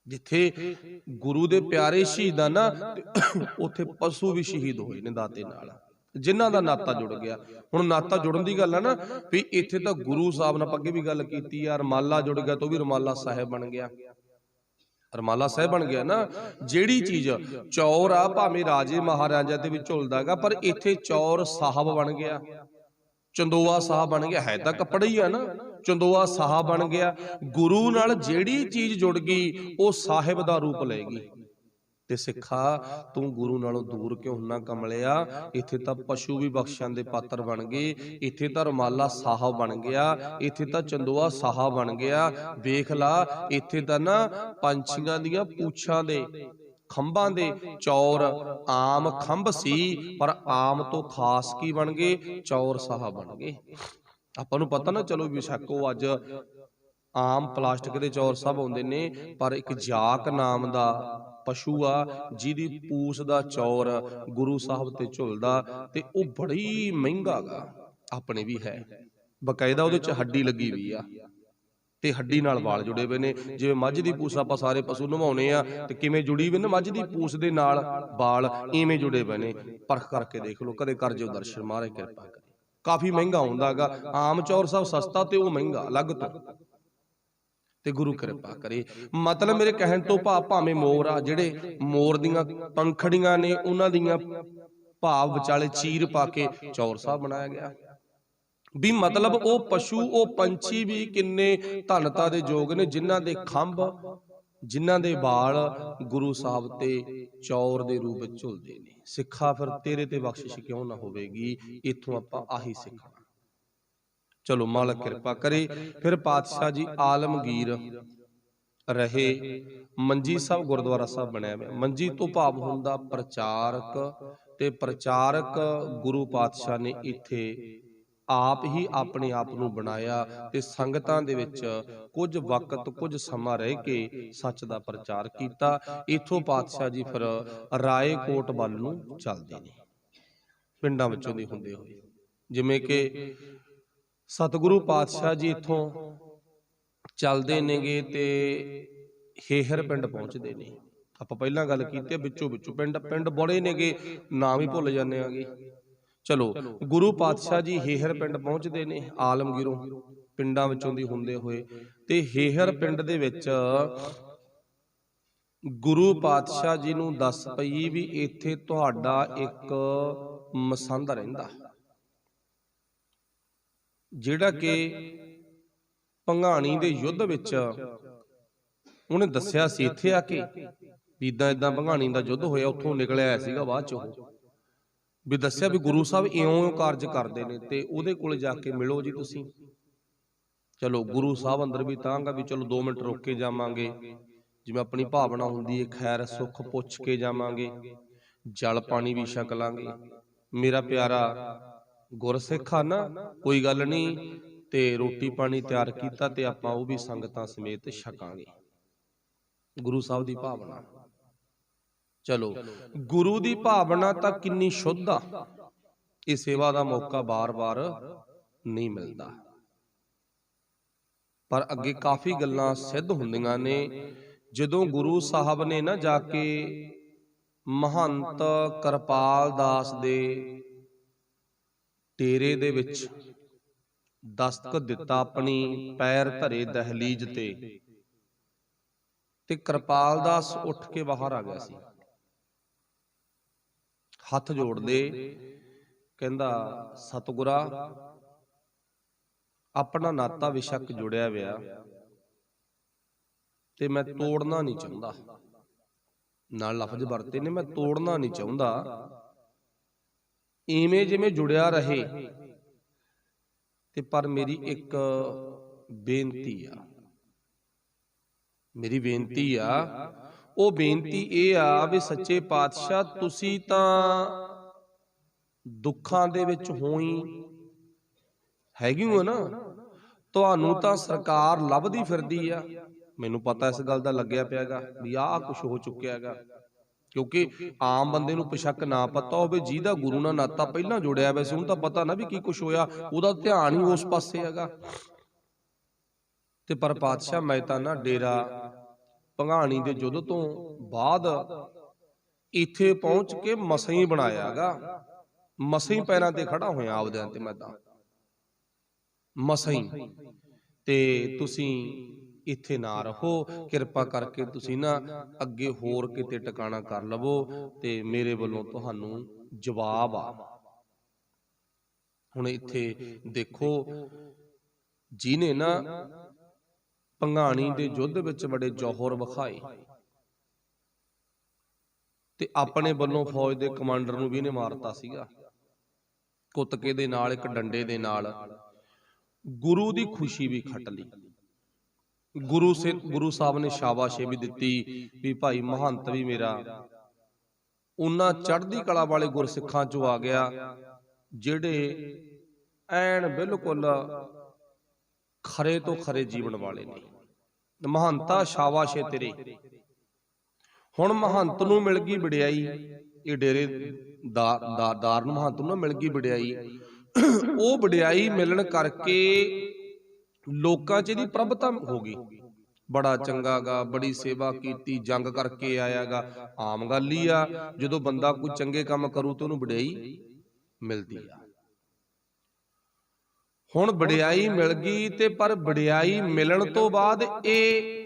[SPEAKER 1] ਜਿੱਥੇ ਗੁਰੂ ਦੇ ਪਿਆਰੇ ਸ਼ਹੀਦਾਂ ਨਾ, ਉੱਥੇ ਪਸ਼ੂ ਵੀ ਸ਼ਹੀਦ ਹੋਏ ਨੇ ਦਾਤੇ ਨਾਲ, ਜਿਨ੍ਹਾਂ ਦਾ ਨਾਤਾ ਜੁੜ ਗਿਆ। ਹੁਣ ਨਾਤਾ ਜੁੜਨ ਦੀ ਗੱਲ ਆ ਨਾ, ਵੀ ਇੱਥੇ ਤਾਂ ਗੁਰੂ ਸਾਹਿਬ ਨਾਲ ਅੱਗੇ ਵੀ ਗੱਲ ਕੀਤੀ ਆ, ਰਮਾਲਾ ਜੁੜ ਗਿਆ ਤਾਂ ਉਹ ਵੀ ਰਮਾਲਾ ਸਾਹਿਬ ਬਣ ਗਿਆ। ਰਮਾਲਾ ਸਾਹਿਬ ਬਣ ਗਿਆ ਨਾ। ਜਿਹੜੀ ਚੀਜ਼ ਚੌਰ ਆ, ਭਾਵੇਂ ਰਾਜੇ ਮਹਾਰਾਜਾ ਦੇ ਵਿੱਚ ਝੁਲਦਾਗਾ, ਪਰ ਇੱਥੇ ਚੌਰ ਸਾਹਿਬ ਬਣ ਗਿਆ, ਚੰਦੋਆ ਸਾਹਿਬ ਬਣ ਗਿਆ। ਹੈ ਤਾਂ ਕੱਪੜਾ ਹੀ ਆ ਨਾ, ਚੰਦੋਆ ਸਾਹਿਬ ਬਣ ਗਿਆ। ਗੁਰੂ ਨਾਲ ਜਿਹੜੀ ਚੀਜ਼ ਜੁੜ ਗਈ ਉਹ ਸਾਹਿਬ ਦਾ ਰੂਪ ਲਏਗੀ। ਤੇ ਸਿੱਖਾ, ਤੂੰ ਗੁਰੂ ਨਾਲੋਂ ਦੂਰ ਕਿਉਂ ਹੁੰਨਾ ਕਮਲਿਆ? ਇੱਥੇ ਤਾਂ ਪਸ਼ੂ ਵੀ ਬਖਸ਼ਾਂ ਦੇ ਪਾਤਰ ਬਣ ਗਏ, ਇੱਥੇ ਤਾਂ ਰਮਾਲਾ ਸਾਹਿਬ ਬਣ ਗਿਆ, ਇੱਥੇ ਤਾਂ ਚੰਦੋਆ ਸਾਹਿਬ ਬਣ ਗਿਆ। ਵੇਖ ਲਾ, ਇੱਥੇ ਤਾਂ ਨਾ ਪੰਛੀਆਂ ਦੀਆਂ ਪੂਛਾਂ ਦੇ ਖੰਭਾਂ ਦੇ ਚੌਰ, ਆਮ ਖੰਭ ਸੀ ਪਰ ਆਮ ਤੋਂ ਖਾਸ ਕੀ ਬਣ ਗਏ? ਚੌਰ ਸਾਹਿਬ ਬਣ ਗਏ। ਆਪਾਂ ਨੂੰ ਪਤਾ ਨਾ, ਚਲੋ ਬੇਸ਼ੱਕ ਅੱਜ ਆਮ ਪਲਾਸਟਿਕ ਦੇ ਚੌਰ ਸਾਹਿਬ ਆਉਂਦੇ ਨੇ, ਪਰ ਇੱਕ ਜਾਕ ਨਾਮ ਦਾ ਪਸ਼ੂ ਆ ਜਿਹਦੀ ਪੂਛ ਦਾ ਚੌਰ ਗੁਰੂ ਸਾਹਿਬ ਤੇ ਝੁਲਦਾ, ਤੇ ਉਹ ਬੜੀ ਮਹਿੰਗਾ ਗਾ। ਆਪਣੇ ਵੀ ਹੈ ਬਕਾਇਦਾ, ਉਹਦੇ ਚ ਹੱਡੀ ਲੱਗੀ ਵੀ ਆ, ਤੇ ਹੱਡੀ ਨਾਲ ਵਾਲ ਜੁੜੇ ਹੋਏ ਨੇ। ਜਿਵੇਂ ਮੱਝ ਦੀ ਪੂਛ ਆਪਾਂ ਸਾਰੇ ਪਸ਼ੂ ਨਵਾਉਣੇ ਆ, ਤੇ ਕਿਵੇਂ ਜੁੜੀ ਹੋਈ ਨਾ ਮੱਝ ਦੀ ਪੂਛ ਦੇ ਨਾਲ ਵਾਲ, ਇਵੇਂ ਜੁੜੇ ਪਏ ਨੇ। ਪਰਖ ਕਰਕੇ ਦੇਖ ਲਓ, ਕਦੇ ਕਰ ਜਿਓ ਦਰਸ਼ਨ, ਮਹਾਰਾਜ ਕਿਰਪਾ ਕਰੇ। ਕਾਫੀ ਮਹਿੰਗਾ ਹੁੰਦਾ ਗਾ, ਆਮ ਚੌਰ ਸਾਹਿਬ ਸਸਤਾ ਤੇ ਉਹ ਮਹਿੰਗਾ ਅਲੱਗ ਤੋਂ। ਤੇ ਗੁਰੂ ਕਿਰਪਾ ਕਰੇ। ਮਤਲਬ ਮੇਰੇ ਕਹਿਣ ਤੋਂ ਭਾਵੇਂ ਮੋਰ ਆ, ਜਿਹੜੇ ਮੋਰ ਦੀਆਂ ਪੰਖੜੀਆਂ ਨੇ ਉਹਨਾਂ ਦੀਆਂ ਭਾਵ ਵਿਚਾਲੇ ਚੀਰ ਪਾ ਕੇ ਚੌਰ ਸਾਹਿਬ ਬਣਾਇਆ ਗਿਆ। ਵੀ ਮਤਲਬ ਉਹ ਪਸ਼ੂ, ਉਹ ਪੰਛੀ ਵੀ ਕਿੰਨੇ ਧਨਤਾ ਦੇ ਯੋਗ ਨੇ, ਜਿਨ੍ਹਾਂ ਦੇ ਖੰਭ, ਜਿਨ੍ਹਾਂ ਦੇ ਵਾਲ ਗੁਰੂ ਸਾਹਿਬ ਤੇ ਚੌਰ ਦੇ ਰੂਪ ਵਿੱਚ ਝੁਲਦੇ ਨੇ। ਸਿੱਖਾ, ਫਿਰ ਤੇਰੇ ਤੇ ਬਖਸ਼ਿਸ਼ ਕਿਉਂ ਨਾ ਹੋਵੇਗੀ? ਇੱਥੋਂ ਆਪਾਂ ਆਹੀ ਸਿੱਖਣਾ। ਚਲੋ ਮਾਲਕ ਕਿਰਪਾ ਕਰੇ। ਫਿਰ ਪਾਤਸ਼ਾਹ ਜੀ ਆਲਮਗੀਰ ਰਹੇ। ਮੰਜੀ ਸਾਹਿਬ ਗੁਰਦੁਆਰਾ ਸਾਹਿਬ ਬਣਿਆ ਹੋਇਆ। ਮੰਜੀ ਤੋਂ ਭਾਵ ਹੁੰਦਾ ਪ੍ਰਚਾਰਕ, ਤੇ ਪ੍ਰਚਾਰਕ ਗੁਰੂ ਪਾਤਸ਼ਾਹ ਨੇ ਇੱਥੇ ਆਪ ਹੀ ਆਪਣੇ ਆਪ ਨੂੰ ਬਣਾਇਆ, ਤੇ ਸੰਗਤਾਂ ਦੇ ਵਿੱਚ ਕੁਝ ਵਕਤ, ਕੁਝ ਸਮਾਂ ਰਹਿ ਕੇ ਸੱਚ ਦਾ ਪ੍ਰਚਾਰ ਕੀਤਾ। ਇੱਥੋਂ ਪਾਤਸ਼ਾਹ ਜੀ ਫਿਰ ਰਾਏਕੋਟ ਵੱਲ ਨੂੰ ਚੱਲਦੇ ਨੇ, ਪਿੰਡਾਂ ਵਿੱਚੋਂ ਦੀ ਹੁੰਦੇ ਹੋਏ। ਜਿਵੇਂ ਕਿ ਸਤਿਗੁਰੂ ਪਾਤਸ਼ਾਹ ਜੀ ਇੱਥੋਂ ਚੱਲਦੇ ਨੇਗੇ ਤੇ ਹੇਹਰ ਪਿੰਡ ਪਹੁੰਚਦੇ ਨੇ। ਆਪਾਂ ਪਹਿਲਾਂ ਗੱਲ ਕੀਤੀ, ਵਿੱਚੋਂ ਪਿੰਡ ਬੜੇ ਨੇਗੇ, ਨਾਮ ਹੀ ਭੁੱਲ ਜਾਂਦੇ ਆਗੇ। ਚਲੋ, ਗੁਰੂ ਪਾਤਸ਼ਾਹ ਜੀ ਹੇਹਰ ਪਿੰਡ ਪਹੁੰਚਦੇ ਨੇ ਆਲਮਗੀਰੋਂ, ਪਿੰਡਾਂ ਵਿੱਚੋਂ ਦੀ ਹੁੰਦੇ ਹੋਏ। ਤੇ ਹੇਹਰ ਪਿੰਡ ਦੇ ਵਿੱਚ ਗੁਰੂ ਪਾਤਸ਼ਾਹ ਜੀ ਨੂੰ ਦੱਸ ਪਈ ਵੀ ਇੱਥੇ ਤੁਹਾਡਾ ਇੱਕ ਮਸੰਦ ਰਹਿੰਦਾ, ਜਿਹੜਾ ਕਿ ਭੰਗਾਣੀ ਦੇ ਯੁੱਧ ਵਿੱਚ ਉਹਨੇ ਦੱਸਿਆ ਸੀ ਇੱਥੇ ਆ ਕੇ ਵੀ ਏਦਾਂ ਭੰਗਾਣੀ ਦਾ ਯੁੱਧ ਹੋਇਆ, ਉੱਥੋਂ ਨਿਕਲਿਆ ਆਇਆ ਸੀਗਾ ਬਾਅਦ ਚ। ਉਹ ਵੀ ਦੱਸਿਆ ਵੀ ਗੁਰੂ ਸਾਹਿਬ ਇਉਂ ਕਾਰਜ ਕਰਦੇ ਨੇ, ਤੇ ਉਹਦੇ ਕੋਲ ਜਾ ਕੇ ਮਿਲੋ ਜੀ ਤੁਸੀਂ। ਚਲੋ, ਗੁਰੂ ਸਾਹਿਬ ਅੰਦਰ ਵੀ ਤਾਂਗਾ ਵੀ ਚਲੋ 2 ਮਿੰਟ ਰੁਕ ਕੇ ਜਾਵਾਂਗੇ, ਜਿਵੇਂ ਆਪਣੀ ਭਾਵਨਾ ਹੁੰਦੀ ਹੈ, ਖੈਰ ਸੁੱਖ ਪੁੱਛ ਕੇ ਜਾਵਾਂਗੇ, ਜਲ ਪਾਣੀ ਵੀ ਛਕ ਲਾਂਗੇ। ਮੇਰਾ ਪਿਆਰਾ ਗੁਰਸਿੱਖ ਆ ਨਾ, ਕੋਈ ਗੱਲ ਨਹੀਂ, ਤੇ ਰੋਟੀ ਪਾਣੀ ਤਿਆਰ ਕੀਤਾ ਤੇ ਆਪਾਂ ਉਹ ਵੀ ਸੰਗਤਾਂ ਸਮੇਤ ਛਕਾਂਗੇ। ਗੁਰੂ ਸਾਹਿਬ ਦੀ ਭਾਵਨਾ। ਚਲੋ, ਗੁਰੂ ਦੀ ਭਾਵਨਾ ਤਾਂ ਕਿੰਨੀ ਸ਼ੁੱਧ ਆ, ਇਹ ਸੇਵਾ ਦਾ ਮੌਕਾ ਬਾਰ-ਬਾਰ ਨਹੀਂ ਮਿਲਦਾ। ਪਰ ਅੱਗੇ ਕਾਫੀ ਗੱਲਾਂ ਸਿੱਧ ਹੁੰਦੀਆਂ ਨੇ। ਜਦੋਂ ਗੁਰੂ ਸਾਹਿਬ ਨੇ ਨਾ ਜਾ ਕੇ ਮਹੰਤ ਕਿਰਪਾਲ ਦਾਸ ਦੇ ਡੇਰੇ ਦੇ ਵਿੱਚ ਦਸਤਕ ਦਿੱਤਾ, ਆਪਣੀ ਪੈਰ ਧਰੇ ਦਹਲੀਜ਼ ਤੇ ਕਿਰਪਾਲ ਦਾਸ ਉੱਠ ਕੇ ਬਾਹਰ ਆ ਗਿਆ ਸੀ, ਹੱਥ ਜੋੜਦੇ, ਕਹਿੰਦਾ ਸਤਿਗੁਰਾ, ਆਪਣਾ ਨਾਤਾ ਵਿਸ਼ੱਕ ਜੁੜਿਆ ਹੋਇਆ ਤੇ ਮੈਂ ਤੋੜਨਾ ਨਹੀਂ ਚਾਹੁੰਦਾ। ਨਾਲ ਲਫ਼ਜ਼ ਵਰਤੇ ਨੇ, ਮੈਂ ਤੋੜਨਾ ਨਹੀਂ ਚਾਹੁੰਦਾ, ਇਵੇਂ ਜਿਵੇਂ ਜੁੜਿਆ ਰਹੇ। ਤੇ ਪਰ ਮੇਰੀ ਇੱਕ ਬੇਨਤੀ ਆ, ਮੇਰੀ ਬੇਨਤੀ ਆ, ਉਹ ਬੇਨਤੀ ਇਹ ਆ ਵੀ ਸੱਚੇ ਪਾਤਸ਼ਾਹ ਤੁਸੀਂ ਤਾਂ ਦੁੱਖਾਂ ਦੇ ਵਿੱਚ ਹੋਈ ਹੈਗੀ ਹੋ ਨਾ, ਤੁਹਾਨੂੰ ਤਾਂ ਸਰਕਾਰ ਲੱਭਦੀ ਫਿਰਦੀ ਆ। ਮੈਨੂੰ ਪਤਾ ਇਸ ਗੱਲ ਦਾ ਲੱਗਿਆ ਪਿਆਗਾ ਵੀ ਆਹ ਕੁਛ ਹੋ ਚੁੱਕਿਆ ਹੈਗਾ, ਕਿਉਂਕਿ ਆਮ ਬੰਦੇ ਨੂੰ ਬੇਸ਼ੱਕ ਨਾ ਪਤਾ ਹੋਵੇ, ਜਿਹਦਾ ਗੁਰੂ ਨਾਲ ਨਾਤਾ ਪਹਿਲਾਂ ਜੁੜਿਆ ਵੈਸੇ ਉਹਨੂੰ ਤਾਂ ਪਤਾ ਨਾ ਵੀ ਕੀ ਕੁਛ ਹੋਇਆ, ਉਹਦਾ ਧਿਆਨ ਹੀ ਉਸ ਪਾਸੇ ਹੈਗਾ। ਤੇ ਪਰ ਪਾਤਸ਼ਾਹ ਮੈਂ ਤਾਂ ਨਾ ਡੇਰਾ ਭੰਗਾਣੀ ਦੇ ਯੁੱਧ ਤੋਂ ਬਾਅਦ ਇੱਥੇ ਪਹੁੰਚ ਕੇ ਮਸਾਂ ਹੀ ਬਣਾਇਆ ਹੈਗਾ, ਮਸਾਂ ਹੀ ਪੈਰਾਂ ਤੇ ਖੜਾ ਹੋਇਆ ਆਪਦਿਆਂ ਤੇ, ਮੈਂ ਤਾਂ ਮਸਾਂ ਹੀ। ਤੇ ਤੁਸੀਂ ਇੱਥੇ ਨਾ ਰਹੋ, ਕਿਰਪਾ ਕਰਕੇ ਤੁਸੀਂ ਨਾ ਅੱਗੇ ਹੋਰ ਕਿਤੇ ਟਿਕਾਣਾ ਕਰ ਲਵੋ, ਤੇ ਮੇਰੇ ਵੱਲੋਂ ਤੁਹਾਨੂੰ ਜਵਾਬ ਆ। ਹੁਣ ਇੱਥੇ ਦੇਖੋ, ਜਿਹਨੇ ਨਾ ਭੰਗਾਣੀ ਦੇ ਯੁੱਧ ਵਿੱਚ ਬੜੇ ਜੌਹਰ ਵਿਖਾਏ, ਤੇ ਆਪਣੇ ਵੱਲੋਂ ਫੌਜ ਦੇ ਕਮਾਂਡਰ ਨੂੰ ਵੀ ਇਹਨੇ ਮਾਰਤਾ ਸੀਗਾ, ਕੁੱਤਕੇ ਦੇ ਨਾਲ, ਇੱਕ ਡੰਡੇ ਦੇ ਨਾਲ। ਗੁਰੂ ਦੀ ਖੁਸ਼ੀ ਵੀ ਖੱਟ ਲਈ। ਗੁਰੂ ਸਾਹਿਬ ਨੇ ਸ਼ਾਬਾਸ਼ੇ ਵੀ ਦਿੱਤੀ ਵੀ ਭਾਈ ਮਹੰਤ ਵੀ ਮੇਰਾ ਉਹਨਾਂ ਚੜ੍ਹਦੀ ਕਲਾ ਵਾਲੇ ਗੁਰਸਿੱਖਾਂ ਚੋਂ ਆ ਗਿਆ, ਜਿਹੜੇ ਐਨ ਬਿਲਕੁਲ ਖਰੇ ਤੋਂ ਖਰੇ ਜੀਵਨ ਵਾਲੇ ਨੇ। ਮਹੰਤਾ ਸ਼ਾਬਾਸ਼ ਏ ਤੇਰੇ। ਹੁਣ ਮਹੰਤ ਨੂੰ ਮਿਲ ਗਈ ਵਡਿਆਈ, ਇਹ ਡੇਰੇ ਦਾਰ ਨੂੰ ਮਹੰਤ ਨੂੰ ਮਿਲ ਗਈ ਵਡਿਆਈ। ਉਹ ਵਡਿਆਈ ਮਿਲਣ ਕਰਕੇ ਲੋਕਾਂ 'ਚ ਇਹਦੀ ਪ੍ਰਭਤਾ ਹੋ ਗਈ, ਬੜਾ ਚੰਗਾ ਗਾ, ਬੜੀ ਸੇਵਾ ਕੀਤੀ, ਜੰਗ ਕਰਕੇ ਆਇਆਗਾ। ਆਮ ਗੱਲ ਹੀ ਆ, ਜਦੋਂ ਬੰਦਾ ਕੋਈ ਚੰਗੇ ਕੰਮ ਕਰੂ ਤੇ ਉਹਨੂੰ ਵਡਿਆਈ ਮਿਲਦੀ ਆ। ਹੁਣ ਵਡਿਆਈ ਮਿਲ ਗਈ, ਤੇ ਪਰ ਵਡਿਆਈ ਮਿਲਣ ਤੋਂ ਬਾਅਦ ਇਹ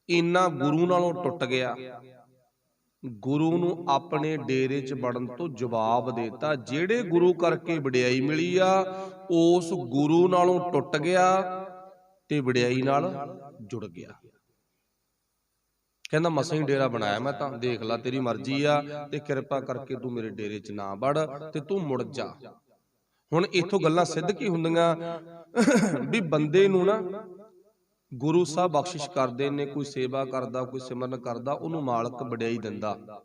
[SPEAKER 1] ਇੰਨਾ ਗੁਰੂ ਨਾਲੋਂ ਟੁੱਟ ਗਿਆ। ਗੁਰੂ ਨੂੰ ਆਪਣੇ ਡੇਰੇ 'ਚ ਵੜਨ ਤੋਂ ਜਵਾਬ ਦੇਤਾ। ਜਿਹੜੇ ਗੁਰੂ ਕਰਕੇ ਵਡਿਆਈ ਮਿਲੀ ਆ, ਉਸ ਗੁਰੂ ਨਾਲੋਂ ਟੁੱਟ ਗਿਆ ਤੇ ਵਡਿਆਈ ਨਾਲ ਜੁੜ ਗਿਆ। ਕਹਿੰਦਾ ਮਸਾਂ ਹੀ ਡੇਰਾ ਬਣਾਇਆ ਮੈਂ ਤਾਂ, ਦੇਖ ਲਾ ਤੇਰੀ ਮਰਜ਼ੀ ਆ, ਤੇ ਕਿਰਪਾ ਕਰਕੇ ਤੂੰ ਮੇਰੇ ਡੇਰੇ 'ਚ ਨਾ ਵੜ ਤੇ ਤੂੰ ਮੁੜ ਜਾ। ਹੁਣ ਇੱਥੋਂ ਗੱਲਾਂ ਸਿੱਧ ਕੀ ਹੁੰਦੀਆਂ ਵੀ ਬੰਦੇ ਨੂੰ ਨਾ ਗੁਰੂ ਸਾਹਿਬ ਬਖਸ਼ਿਸ਼ ਕਰਦੇ ਨੇ, ਕੋਈ ਸੇਵਾ ਕਰਦਾ, ਕੋਈ ਸਿਮਰਨ ਕਰਦਾ, ਉਹਨੂੰ ਮਾਲਕ ਵਡਿਆਈ ਦਿੰਦਾ,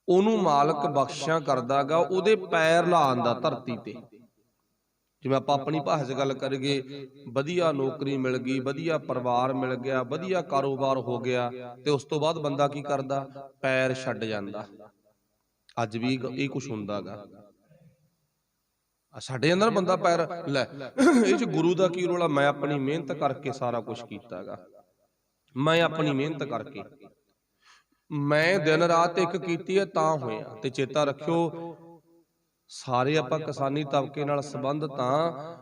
[SPEAKER 1] ਉਹਨੂੰ ਮਾਲਕ ਬਖਸ਼ਿਸ਼ਾਂ ਕਰਦਾਗਾ, ਉਹਦੇ ਪੈਰ ਲਾਉਂਦਾ ਧਰਤੀ ਤੇ। ਜਿਵੇਂ ਆਪਾਂ ਆਪਣੀ ਭਾਸ਼ਾ 'ਚ ਗੱਲ ਕਰੀਏ, ਵਧੀਆ ਨੌਕਰੀ ਮਿਲ ਗਈ, ਵਧੀਆ ਪਰਿਵਾਰ ਮਿਲ ਗਿਆ, ਵਧੀਆ ਕਾਰੋਬਾਰ ਹੋ ਗਿਆ, ਤੇ ਉਸ ਤੋਂ ਬਾਅਦ ਬੰਦਾ ਕੀ ਕਰਦਾ, ਪੈਰ ਛੱਡ ਜਾਂਦਾ। ਅੱਜ ਵੀ ਇਹ ਕੁਛ ਹੁੰਦਾਗਾ, ਸਾਡੇ ਅੰਦਰ ਬੰਦਾ ਪੈਰ ਲੈ, ਇਹ 'ਚ ਗੁਰੂ ਦਾ ਕੀ ਰੋਲਾ। ਮੈਂ ਆਪਣੀ ਮਿਹਨਤ ਕਰਕੇ ਸਾਰਾ ਕੁਛ ਕੀਤਾਗਾ, ਮੈਂ ਆਪਣੀ ਮਿਹਨਤ ਕਰਕੇ, ਮੈਂ ਦਿਨ ਰਾਤ ਇੱਕ ਕੀਤੀ ਹੈ ਤਾਂ ਹੋਇਆ। ਤੇ ਚੇਤਾ ਰੱਖਿਓ, ਸਾਰੇ ਆਪਾਂ ਕਿਸਾਨੀ ਤਬਕੇ ਨਾਲ ਸੰਬੰਧ ਤਾਂ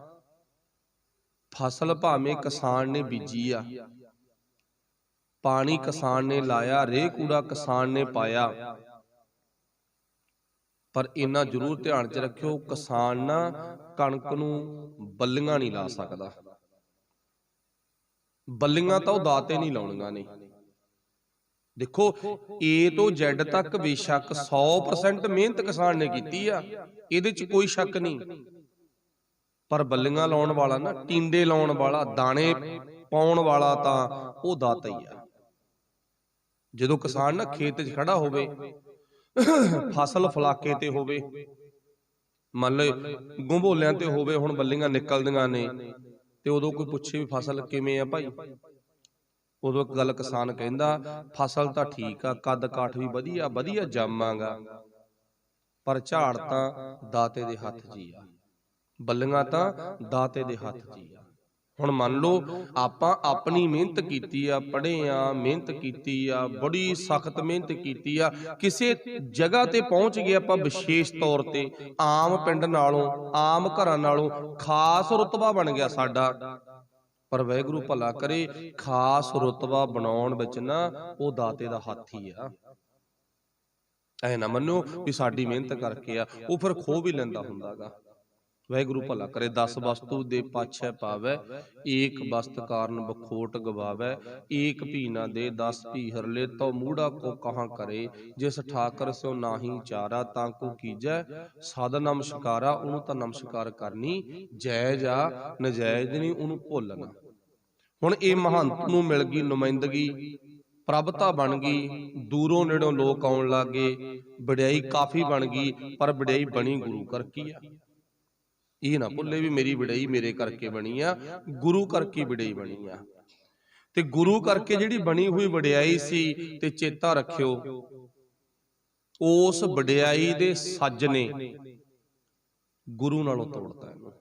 [SPEAKER 1] ਫਸਲ ਭਾਵੇਂ ਕਿਸਾਨ ਨੇ ਬੀਜੀ ਆ, ਪਾਣੀ ਕਿਸਾਨ ਨੇ ਲਾਇਆ, ਰੇਹ ਕੂੜਾ ਕਿਸਾਨ ਨੇ ਪਾਇਆ, ਪਰ ਇੰਨਾ ਜ਼ਰੂਰ ਧਿਆਨ 'ਚ ਰੱਖਿਓ, ਕਿਸਾਨ ਨਾ ਕਣਕ ਨੂੰ ਬੱਲੀਆਂ ਨਹੀਂ ਲਾ ਸਕਦਾ। ਬੱਲੀਆਂ ਤਾਂ ਉਹ ਦਾਤੇ ਨਹੀਂ ਲਾਉਣੀਆਂ ਨੇ। ਦੇਖੋ A ਤੋਂ Z ਤੱਕ ਬੇਸ਼ੱਕ 100% ਮਿਹਨਤ ਕਿਸਾਨ ਨੇ ਕੀਤੀ ਆ, ਇਹਦੇ 'ਚ ਕੋਈ ਸ਼ੱਕ ਨਹੀਂ, ਪਰ ਬੱਲੀਆਂ ਲਾਉਣ ਵਾਲਾ ਨਾ, ਟਿੰਡੇ ਲਾਉਣ ਵਾਲਾ, ਦਾਣੇ ਪਾਉਣ ਵਾਲਾ ਤਾਂ ਉਹ ਦਾਤਾ ਹੀ ਆ। ਜਦੋਂ ਕਿਸਾਨ ਨਾ ਖੇਤ 'ਚ ਖੜਾ ਹੋਵੇ, ਫਸਲ ਫਲਾਕੇ ਤੇ ਹੋਵੇ, ਮੰਨ ਲਓ ਗੰਭੋਲਿਆਂ ਤੇ ਹੋਵੇ, ਹੁਣ ਬੱਲੀਆਂ ਨਿਕਲਦੀਆਂ ਨੇ, ਤੇ ਉਦੋਂ ਕੋਈ ਪੁੱਛੇ ਵੀ ਫਸਲ ਕਿਵੇਂ ਆ ਭਾਈ, ਉਦੋਂ ਇੱਕ ਗੱਲ ਕਿਸਾਨ ਕਹਿੰਦਾ, ਫਸਲ ਤਾਂ ਠੀਕ ਆ, ਕੱਦ ਕਾਠ ਵੀ ਵਧੀਆ ਵਧੀਆ ਜਾਮਾਂਗਾ, ਪਰ ਝਾੜ ਤਾਂ ਦਾਤੇ ਦੇ ਹੱਥ 'ਚ ਹੀ ਆ, ਬੱਲੀਆਂ ਤਾਂ ਦਾਤੇ ਦੇ ਹੱਥ 'ਚ ਹੀ ਆ। ਹੁਣ ਮੰਨ ਲਓ ਆਪਾਂ ਆਪਣੀ ਮਿਹਨਤ ਕੀਤੀ ਆ, ਪੜ੍ਹੇ ਆ, ਮਿਹਨਤ ਕੀਤੀ ਆ, ਬੜੀ ਸਖਤ ਮਿਹਨਤ ਕੀਤੀ ਆ, ਕਿਸੇ ਜਗ੍ਹਾ ਤੇ ਪਹੁੰਚ ਗਏ ਆਪਾਂ ਵਿਸ਼ੇਸ਼ ਤੌਰ ਤੇ, ਆਮ ਪਿੰਡ ਨਾਲੋਂ, ਆਮ ਘਰਾਂ ਨਾਲੋਂ ਖਾਸ ਰੁਤਬਾ ਬਣ ਗਿਆ ਸਾਡਾ, ਪਰ ਵਾਹਿਗੁਰੂ ਭਲਾ ਕਰੇ, ਖਾਸ ਰੁਤਬਾ ਬਣਾਉਣ ਵਿੱਚ ਨਾ ਉਹ ਦਾਤੇ ਦਾ ਹੱਥ ਹੀ ਆ। ਐ ਨਾ ਮੰਨੋ ਵੀ ਸਾਡੀ ਮਿਹਨਤ ਕਰਕੇ ਆ, ਉਹ ਫਿਰ ਖੋਹ ਵੀ ਲੈਂਦਾ ਹੁੰਦਾਗਾ। ਵਾਹਿਗੁਰੂ ਭਲਾ ਕਰੇ। 10 ਵਸਤੂ ਦੇ ਪਾਛੈ ਪਾਵੈ, ਏਕ ਵਸਤ ਕਾਰਨ ਬਖੋਟ ਗਵਾਵੈ। ਏਕ ਭੀ ਨਾ ਦੇ 10 ਭੀ ਹਰਲੇ, ਤਉ ਮੂੜਾ ਕੋ ਕਹਾਂ ਕਰੇ। ਜਿਸ ਠਾਕਰ ਸਿਓ ਨਾਹੀ ਚਾਰਾ, ਤਾਂ ਕੋ ਕੀਜੈ ਸਦ ਨਮਸਕਾਰਾ। ਉਹਨੂੰ ਤਾਂ ਨਮਸਕਾਰ ਕਰਨੀ, ਜਾਇਜ਼ ਆ, ਨਜਾਇਜ਼ ਨਹੀਂ ਉਹਨੂੰ ਭੁੱਲਣਾ। ਹੁਣ ਇਹ ਮਹੰਤ ਨੂੰ ਮਿਲ ਗਈ ਨੁਮਾਇੰਦਗੀ, ਪ੍ਰਭਤਾ ਬਣ ਗਈ, ਦੂਰੋਂ ਨੇੜੋਂ ਲੋਕ ਆਉਣ ਲੱਗੇ, ਵਡਿਆਈ ਕਾਫੀ ਬਣ ਗਈ, ਪਰ ਵਡਿਆਈ ਬਣੀ ਗੁਰੂ ਕਰਕੇ ਆ। ਇਹ ਨਾ ਭੁੱਲੇ ਵੀ ਮੇਰੀ ਵਡਿਆਈ ਮੇਰੇ ਕਰਕੇ ਬਣੀ ਆ, ਗੁਰੂ ਕਰਕੇ ਵਡਿਆਈ ਬਣੀ ਆ। ਤੇ ਗੁਰੂ ਕਰਕੇ ਜਿਹੜੀ ਬਣੀ ਹੋਈ ਵਡਿਆਈ ਸੀ, ਤੇ ਚੇਤਾ ਰੱਖਿਓ ਉਸ ਵਡਿਆਈ ਦੇ ਸੱਜ ਨੇ ਗੁਰੂ ਨਾਲੋਂ ਤੋੜਤਾ ਇਹਨੂੰ।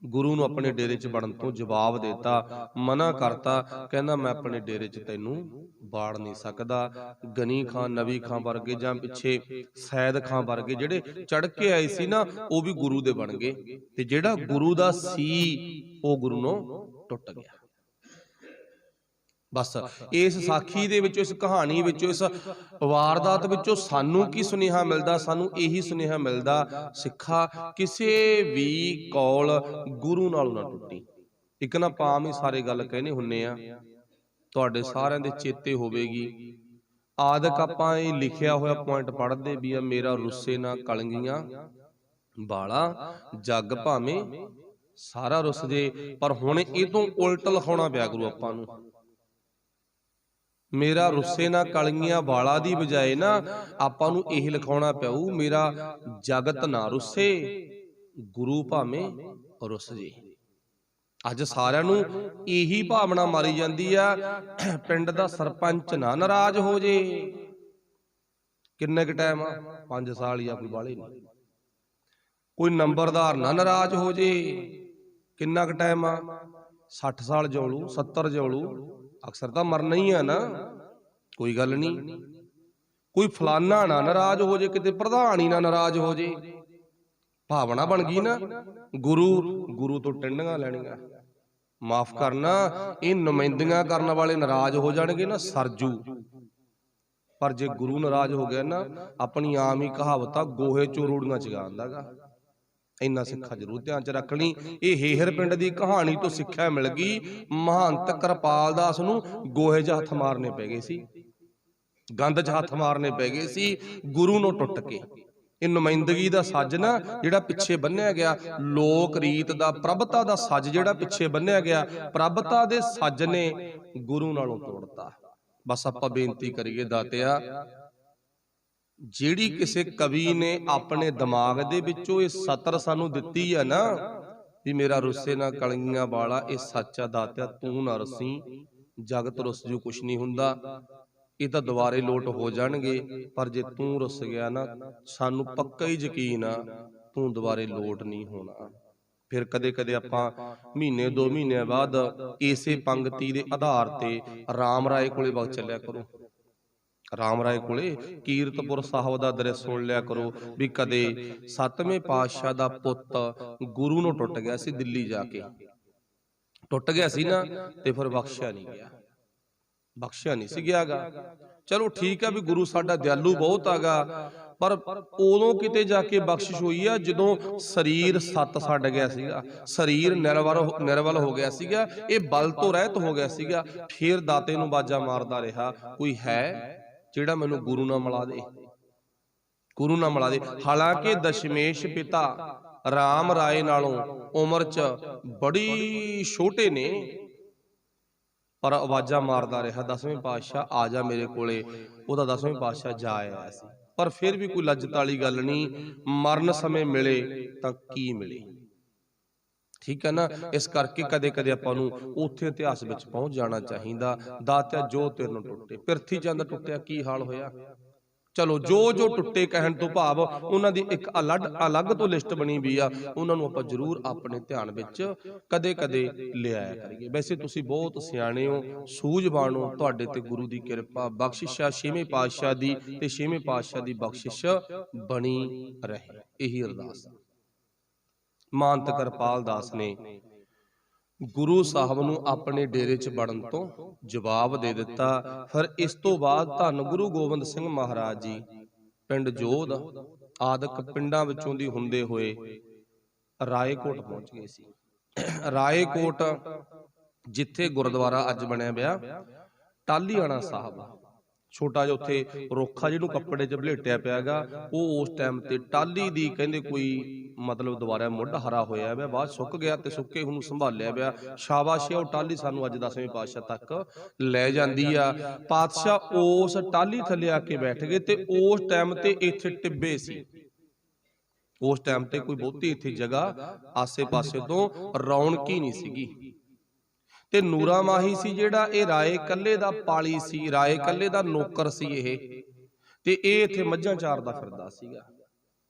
[SPEAKER 1] ਗੁਰੂ ਨੂੰ ਆਪਣੇ ਡੇਰੇ 'ਚ ਵੜਨ ਤੋਂ ਜਵਾਬ ਦੇਤਾ, ਮਨਾ ਕਰਤਾ। ਕਹਿੰਦਾ ਮੈਂ ਆਪਣੇ ਡੇਰੇ 'ਚ ਤੈਨੂੰ ਬਾੜ ਨਹੀਂ ਸਕਦਾ। ਗਨੀ ਖਾਂ, ਨਵੀ ਖਾਂ ਵਰਗੇ ਜਾਂ ਪਿੱਛੇ ਸੈਦ ਖਾਂ ਵਰਗੇ ਜਿਹੜੇ ਚੜ ਕੇ ਆਏ ਸੀ ਨਾ, ਉਹ ਵੀ ਗੁਰੂ ਦੇ ਬਣ ਗਏ, ਤੇ ਜਿਹੜਾ ਗੁਰੂ ਦਾ ਸੀ ਉਹ ਗੁਰੂ ਨੂੰ ਟੁੱਟ ਗਿਆ। ਬਸ ਇਸ ਸਾਖੀ ਦੇ ਵਿੱਚੋਂ, ਇਸ ਕਹਾਣੀ ਵਿੱਚੋਂ, ਇਸ ਵਾਰਦਾਤ ਵਿੱਚੋਂ ਸਾਨੂੰ ਕੀ ਸੁਨੇਹਾ ਮਿਲਦਾ? ਸਾਨੂੰ ਇਹੀ ਸੁਨੇਹਾ ਮਿਲਦਾ, ਸਿੱਖਾ ਕਿਸੇ ਵੀ ਕੌਲ ਗੁਰੂ ਨਾਲੋਂ ਨਾ ਟੁੱਟੀ। ਇੱਕ ਨਾ ਪਾਮ ਹੀ ਸਾਰੇ ਗੱਲ ਕਹਿੰਦੇ ਹੁੰਨੇ ਆ, ਤੁਹਾਡੇ ਸਾਰਿਆਂ ਦੇ ਚੇਤੇ ਹੋਵੇਗੀ। ਆਦਿਕ ਆਪਾਂ ਇਹ ਲਿਖਿਆ ਹੋਇਆ ਪੁਆਇੰਟ ਪੜ੍ਹਦੇ ਵੀ ਆ, ਮੇਰਾ ਰੁੱਸੇ ਨਾ ਕਲੰਗੀਆਂ ਬਾਲਾ, ਜੱਗ ਭਾਵੇਂ ਸਾਰਾ ਰੁੱਸ ਜੇ। ਪਰ ਹੁਣ ਇਹ ਤੋਂ ਉਲਟ ਲਿਖਾਉਣਾ ਪਿਆ ਗੁਰੂ ਆਪਾਂ ਨੂੰ। ਮੇਰਾ ਰੁੱਸੇ ਨਾ ਕਲਗੀਆਂ ਵਾਲਾ ਦੀ ਬਜਾਏ ਨਾ ਆਪਾਂ ਨੂੰ ਇਹ ਲਿਖਾਉਣਾ ਪਿਆਊ, ਮੇਰਾ ਜਗਤ ਨਾ ਰੁੱਸੇ, ਗੁਰੂ ਭਾਵੇਂ ਰੁੱਸ ਜੇ। ਅੱਜ ਸਾਰਿਆਂ ਨੂੰ ਇਹੀ ਭਾਵਨਾ ਮਾਰੀ ਜਾਂਦੀ ਆ, ਪਿੰਡ ਦਾ ਸਰਪੰਚ ਨਾ ਨਾਰਾਜ਼ ਹੋ ਜੇ। ਕਿੰਨੇ ਕੁ ਟਾਈਮ ਆ? 5 ਸਾਲ ਹੀ ਆ, ਕੋਈ ਬਾਹਲੇ ਨਹੀਂ। ਕੋਈ ਨੰਬਰਦਾਰ ਨਾ ਨਾਰਾਜ਼ ਹੋ ਜੇ। ਕਿੰਨਾ ਕੁ ਟਾਈਮ ਆ? 60 ਸਾਲ ਜਿਉਲੂ, 70 ਜਿਉਲੂ, ਅਕਸਰ ਤਾਂ ਮਰਨਾ ਹੀ ਆ ਨਾ, ਕੋਈ ਗੱਲ ਨਹੀਂ। ਕੋਈ ਫਲਾਨਾ ਨਾ ਨਾਰਾਜ਼ ਹੋ ਜੇ, ਕਿਤੇ ਪ੍ਰਧਾਨ ਹੀ ਨਾ ਨਾਰਾਜ਼ ਹੋ ਜੇ। ਭਾਵਨਾ ਬਣ ਗਈ ਨਾ, ਗੁਰੂ ਤੋਂ ਟਿੰਡੀਆਂ ਲੈਣੀਆਂ। ਮਾਫ ਕਰਨਾ, ਇਹ ਨੁਮਾਇੰਦੀਆਂ ਕਰਨ ਵਾਲੇ ਨਾਰਾਜ਼ ਹੋ ਜਾਣਗੇ ਨਾ, ਸਰਜੂ। ਪਰ ਜੇ ਗੁਰੂ ਨਾਰਾਜ਼ ਹੋ ਗਿਆ ਨਾ, ਆਪਣੀ ਆਮ ਹੀ ਕਹਾਵਤ ਆ, ਗੋਹੇ ਚੋਂ ਰੂੜੀਆਂ ਚਗਾ ਦਿੰਦਾਗਾ। ਇੰਨਾ ਸਿੱਖਾ ਜ਼ਰੂਰ ਧਿਆਨ 'ਚ ਰੱਖ ਲਈ। ਇਹ ਹੇਹਰ ਪਿੰਡ ਦੀ ਕਹਾਣੀ ਤੋਂ ਸਿੱਖਿਆ ਮਿਲ ਗਈ, ਮਹੰਤ ਕਿਰਪਾਲ ਦਾਸ ਨੂੰ ਗੋਹੇ 'ਚ ਹੱਥ ਮਾਰਨੇ ਪੈ ਗਏ ਸੀ, ਗੰਦ 'ਚ ਹੱਥ ਮਾਰਨੇ ਪੈ ਗਏ ਸੀ, ਗੁਰੂ ਨੂੰ ਟੁੱਟ ਕੇ। ਇਹ ਨੁਮਾਇੰਦਗੀ ਦਾ ਸੱਜ ਨਾ ਜਿਹੜਾ ਪਿੱਛੇ ਬੰਨਿਆ ਗਿਆ, ਲੋਕ ਰੀਤ ਦਾ, ਪ੍ਰਭਤਾ ਦਾ ਸੱਜ ਜਿਹੜਾ ਪਿੱਛੇ ਬੰਨਿਆ ਗਿਆ, ਪ੍ਰਭਤਾ ਦੇ ਸੱਜ ਨੇ ਗੁਰੂ ਨਾਲੋਂ ਤੋੜਤਾ। ਬਸ ਆਪਾਂ ਬੇਨਤੀ ਕਰੀਏ ਦਾਤਿਆ, ਜਿਹੜੀ ਕਿਸੇ ਕਵੀ ਨੇ ਆਪਣੇ ਦਿਮਾਗ ਦੇ ਵਿੱਚੋਂ ਇਹ ਸਤਰ ਸਾਨੂੰ ਦਿੱਤੀ ਹੈ ਨਾ, ਵੀ ਮੇਰਾ ਰੁੱਸੇ ਨਾ ਕਲਗੀਆਂ ਵਾਲਾ, ਇਹ ਸੱਚ ਆ ਦਾਤਿਆ, ਤੂੰ ਨਾ ਰੁੱਸੀ, ਜਗਤ ਰੁੱਸ ਜੂ, ਕੁਛ ਨਹੀਂ ਹੁੰਦਾ। ਇਹ ਤਾਂ ਦੁਬਾਰੇ ਲੋਟ ਹੋ ਜਾਣਗੇ, ਪਰ ਜੇ ਤੂੰ ਰੁੱਸ ਗਿਆ ਨਾ, ਸਾਨੂੰ ਪੱਕਾ ਹੀ ਯਕੀਨ ਆ ਤੂੰ ਦੁਬਾਰੇ ਲੋਟ ਨਹੀਂ ਹੋਣਾ। ਫਿਰ ਕਦੇ ਕਦੇ ਆਪਾਂ ਮਹੀਨੇ 2 ਮਹੀਨਿਆਂ ਬਾਅਦ ਇਸੇ ਪੰਗਤੀ ਦੇ ਆਧਾਰ ਤੇ ਰਾਮ ਰਾਏ ਕੋਲੇ ਵਗ ਚੱਲਿਆ ਕਰੋ। ਰਾਮ ਰਾਏ ਕੋਲੇ ਕੀਰਤਪੁਰ ਸਾਹਿਬ ਦਾ ਦ੍ਰਿਸ਼ ਸੁਣ ਲਿਆ ਕਰੋ, ਵੀ ਕਦੇ 7ਵੇਂ ਪਾਤਸ਼ਾਹ ਦਾ ਪੁੱਤ ਗੁਰੂ ਨੂੰ ਟੁੱਟ ਗਿਆ ਸੀ, ਦਿੱਲੀ ਜਾ ਕੇ ਟੁੱਟ ਗਿਆ ਸੀ ਨਾ, ਤੇ ਫਿਰ ਬਖਸ਼ਿਆ ਨਹੀਂ ਗਿਆ, ਬਖਸ਼ਿਆ ਨਹੀਂ ਸੀ ਗਿਆਗਾ। ਚਲੋ ਠੀਕ ਆ ਵੀ ਗੁਰੂ ਸਾਡਾ ਦਿਆਲੂ ਬਹੁਤ ਆਗਾ, ਪਰ ਉਦੋਂ ਕਿਤੇ ਜਾ ਕੇ ਬਖਸ਼ਿਸ਼ ਹੋਈ ਆ ਜਦੋਂ ਸਰੀਰ ਸੱਤ ਛੱਡ ਗਿਆ ਸੀਗਾ, ਸਰੀਰ ਨਿਰਵਲ ਹੋ ਗਿਆ ਸੀਗਾ, ਇਹ ਬਲ ਤੋਂ ਰਹਿਤ ਹੋ ਗਿਆ ਸੀਗਾ। ਫੇਰ ਦਾਤੇ ਨੂੰ ਬਾਜਾ ਮਾਰਦਾ ਰਿਹਾ, ਕੋਈ ਹੈ ਜਿਹੜਾ ਮੈਨੂੰ ਗੁਰੂ ਨਾਲ ਮਿਲਾ ਦੇ, ਗੁਰੂ ਨਾਲ ਮਿਲਾ ਦੇ। ਹਾਲਾਂਕਿ ਦਸ਼ਮੇਸ਼ ਪਿਤਾ ਰਾਮ ਰਾਏ ਨਾਲੋਂ ਉਮਰ 'ਚ ਬੜੀ ਛੋਟੇ ਨੇ, ਪਰ ਆਵਾਜ਼ਾਂ ਮਾਰਦਾ ਰਿਹਾ, 10ਵੇਂ ਪਾਤਸ਼ਾਹ ਆ ਜਾ ਮੇਰੇ ਕੋਲੇ। ਉਹਦਾ 10ਵੇਂ ਪਾਤਸ਼ਾਹ ਜਾ ਆਇਆ ਸੀ, ਪਰ ਫਿਰ ਵੀ ਕੋਈ ਲੱਜਤ ਵਾਲੀ ਗੱਲ ਨਹੀਂ। ਮਰਨ ਸਮੇਂ ਮਿਲੇ ਤਾਂ ਕੀ ਮਿਲੇ, ਠੀਕ ਹੈ ਨਾ। ਇਸ ਕਰਕੇ ਕਦੇ ਕਦੇ ਆਪਾਂ ਨੂੰ ਉੱਥੇ ਇਤਿਹਾਸ ਵਿੱਚ ਪਹੁੰਚ ਜਾਣਾ ਚਾਹੀਦਾ। ਦਾਤਿਆ ਜੋ ਤੇਰੇ ਨੂੰ ਟੁੱਟੇ, ਪਿਰਥੀ ਚੰਦ ਟੁੱਟਿਆ, ਕੀ ਹਾਲ ਹੋਇਆ। ਚਲੋ ਜੋ ਜੋ ਟੁੱਟੇ ਕਹਿਣ ਤੋਂ ਭਾਵ ਉਹਨਾਂ ਦੀ ਇੱਕ ਅਲੱਗ ਤੋਂ ਲਿਸਟ ਬਣੀ ਵੀ ਆ, ਉਹਨਾਂ ਨੂੰ ਆਪਾਂ ਜ਼ਰੂਰ ਆਪਣੇ ਧਿਆਨ ਵਿੱਚ ਕਦੇ ਕਦੇ ਲਿਆਇਆ ਕਰੀਏ। ਵੈਸੇ ਤੁਸੀਂ ਬਹੁਤ ਸਿਆਣੇ ਹੋ, ਸੂਝਵਾਨ ਹੋ, ਤੁਹਾਡੇ ਤੇ ਗੁਰੂ ਦੀ ਕਿਰਪਾ, ਬਖਸ਼ਿਸ਼ 6ਵੇਂ ਪਾਤਸ਼ਾਹ ਦੀ, ਤੇ 6ਵੇਂ ਪਾਤਸ਼ਾਹ ਦੀ ਬਖਸ਼ਿਸ਼ ਬਣੀ ਰਹੇ, ਇਹੀ ਅਰਦਾਸ। ਮਹੰਤ ਕਿਰਪਾਲ ਦਾਸ ਨੇ ਗੁਰੂ ਸਾਹਿਬ ਨੂੰ ਆਪਣੇ ਡੇਰੇ 'ਚ ਵੜਨ ਤੋਂ ਜਵਾਬ ਦੇ ਦਿੱਤਾ। ਫਿਰ ਇਸ ਤੋਂ ਬਾਅਦ ਧੰਨ ਗੁਰੂ ਗੋਬਿੰਦ ਸਿੰਘ ਮਹਾਰਾਜ ਜੀ ਪਿੰਡ ਜੋਧ ਆਦਿਕ ਪਿੰਡਾਂ ਵਿੱਚੋਂ ਦੀ ਹੁੰਦੇ ਹੋਏ ਰਾਏਕੋਟ ਪਹੁੰਚ ਗਏ ਸੀ। ਰਾਏਕੋਟ ਜਿੱਥੇ ਗੁਰਦੁਆਰਾ ਅੱਜ ਬਣਿਆ ਪਿਆ ਟਾਹਲੀਆਣਾ ਸਾਹਿਬ, ਛੋਟਾ ਜਿਹਾ ਉੱਥੇ ਰੁੱਖਾ ਜਿਹਨੂੰ ਕੱਪੜੇ 'ਚ ਵਲੇਟਿਆ ਪਿਆਗਾ, ਉਹ ਉਸ ਟਾਈਮ ਤੇ ਟਾਹਲੀ ਦੀ ਕਹਿੰਦੇ ਕੋਈ ਮਤਲਬ ਦੁਬਾਰਾ ਮੁੱਢ ਹਰਾ ਹੋਇਆ ਪਿਆ, ਬਾਅਦ ਸੁੱਕ ਗਿਆ ਤੇ ਸੁੱਕੇ ਨੂੰ ਸੰਭਾਲਿਆ ਪਿਆ। ਸ਼ਾਬਾਸ਼ ਹੈ, ਉਹ ਟਾਹਲੀ ਸਾਨੂੰ ਅੱਜ 10ਵੇਂ ਪਾਤਸ਼ਾਹ ਤੱਕ ਲੈ ਜਾਂਦੀ ਆ। ਪਾਤਸ਼ਾਹ ਉਸ ਟਾਹਲੀ ਥੱਲੇ ਆ ਕੇ ਬੈਠ ਗਏ ਤੇ ਉਸ ਟਾਈਮ ਤੇ ਇੱਥੇ ਟਿੱਬੇ ਸੀ। ਉਸ ਟਾਈਮ ਤੇ ਕੋਈ ਬਹੁਤੀ ਇੱਥੇ ਜਗ੍ਹਾ ਆਸੇ ਪਾਸੇ ਤੋਂ ਰੌਣਕ ਹੀ ਨਹੀਂ ਸੀਗੀ। ਤੇ ਨੂਰਾ ਮਾਹੀ ਸੀ ਜਿਹੜਾ, ਇਹ ਰਾਏ ਕੱਲੇ ਦਾ ਪਾਲੀ ਸੀ, ਰਾਏ ਕੱਲੇ ਦਾ ਨੌਕਰ ਸੀ ਇਹ, ਤੇ ਇਹ ਇੱਥੇ ਮੱਝਾਂ ਚਾਰਦਾ ਫਿਰਦਾ ਸੀਗਾ।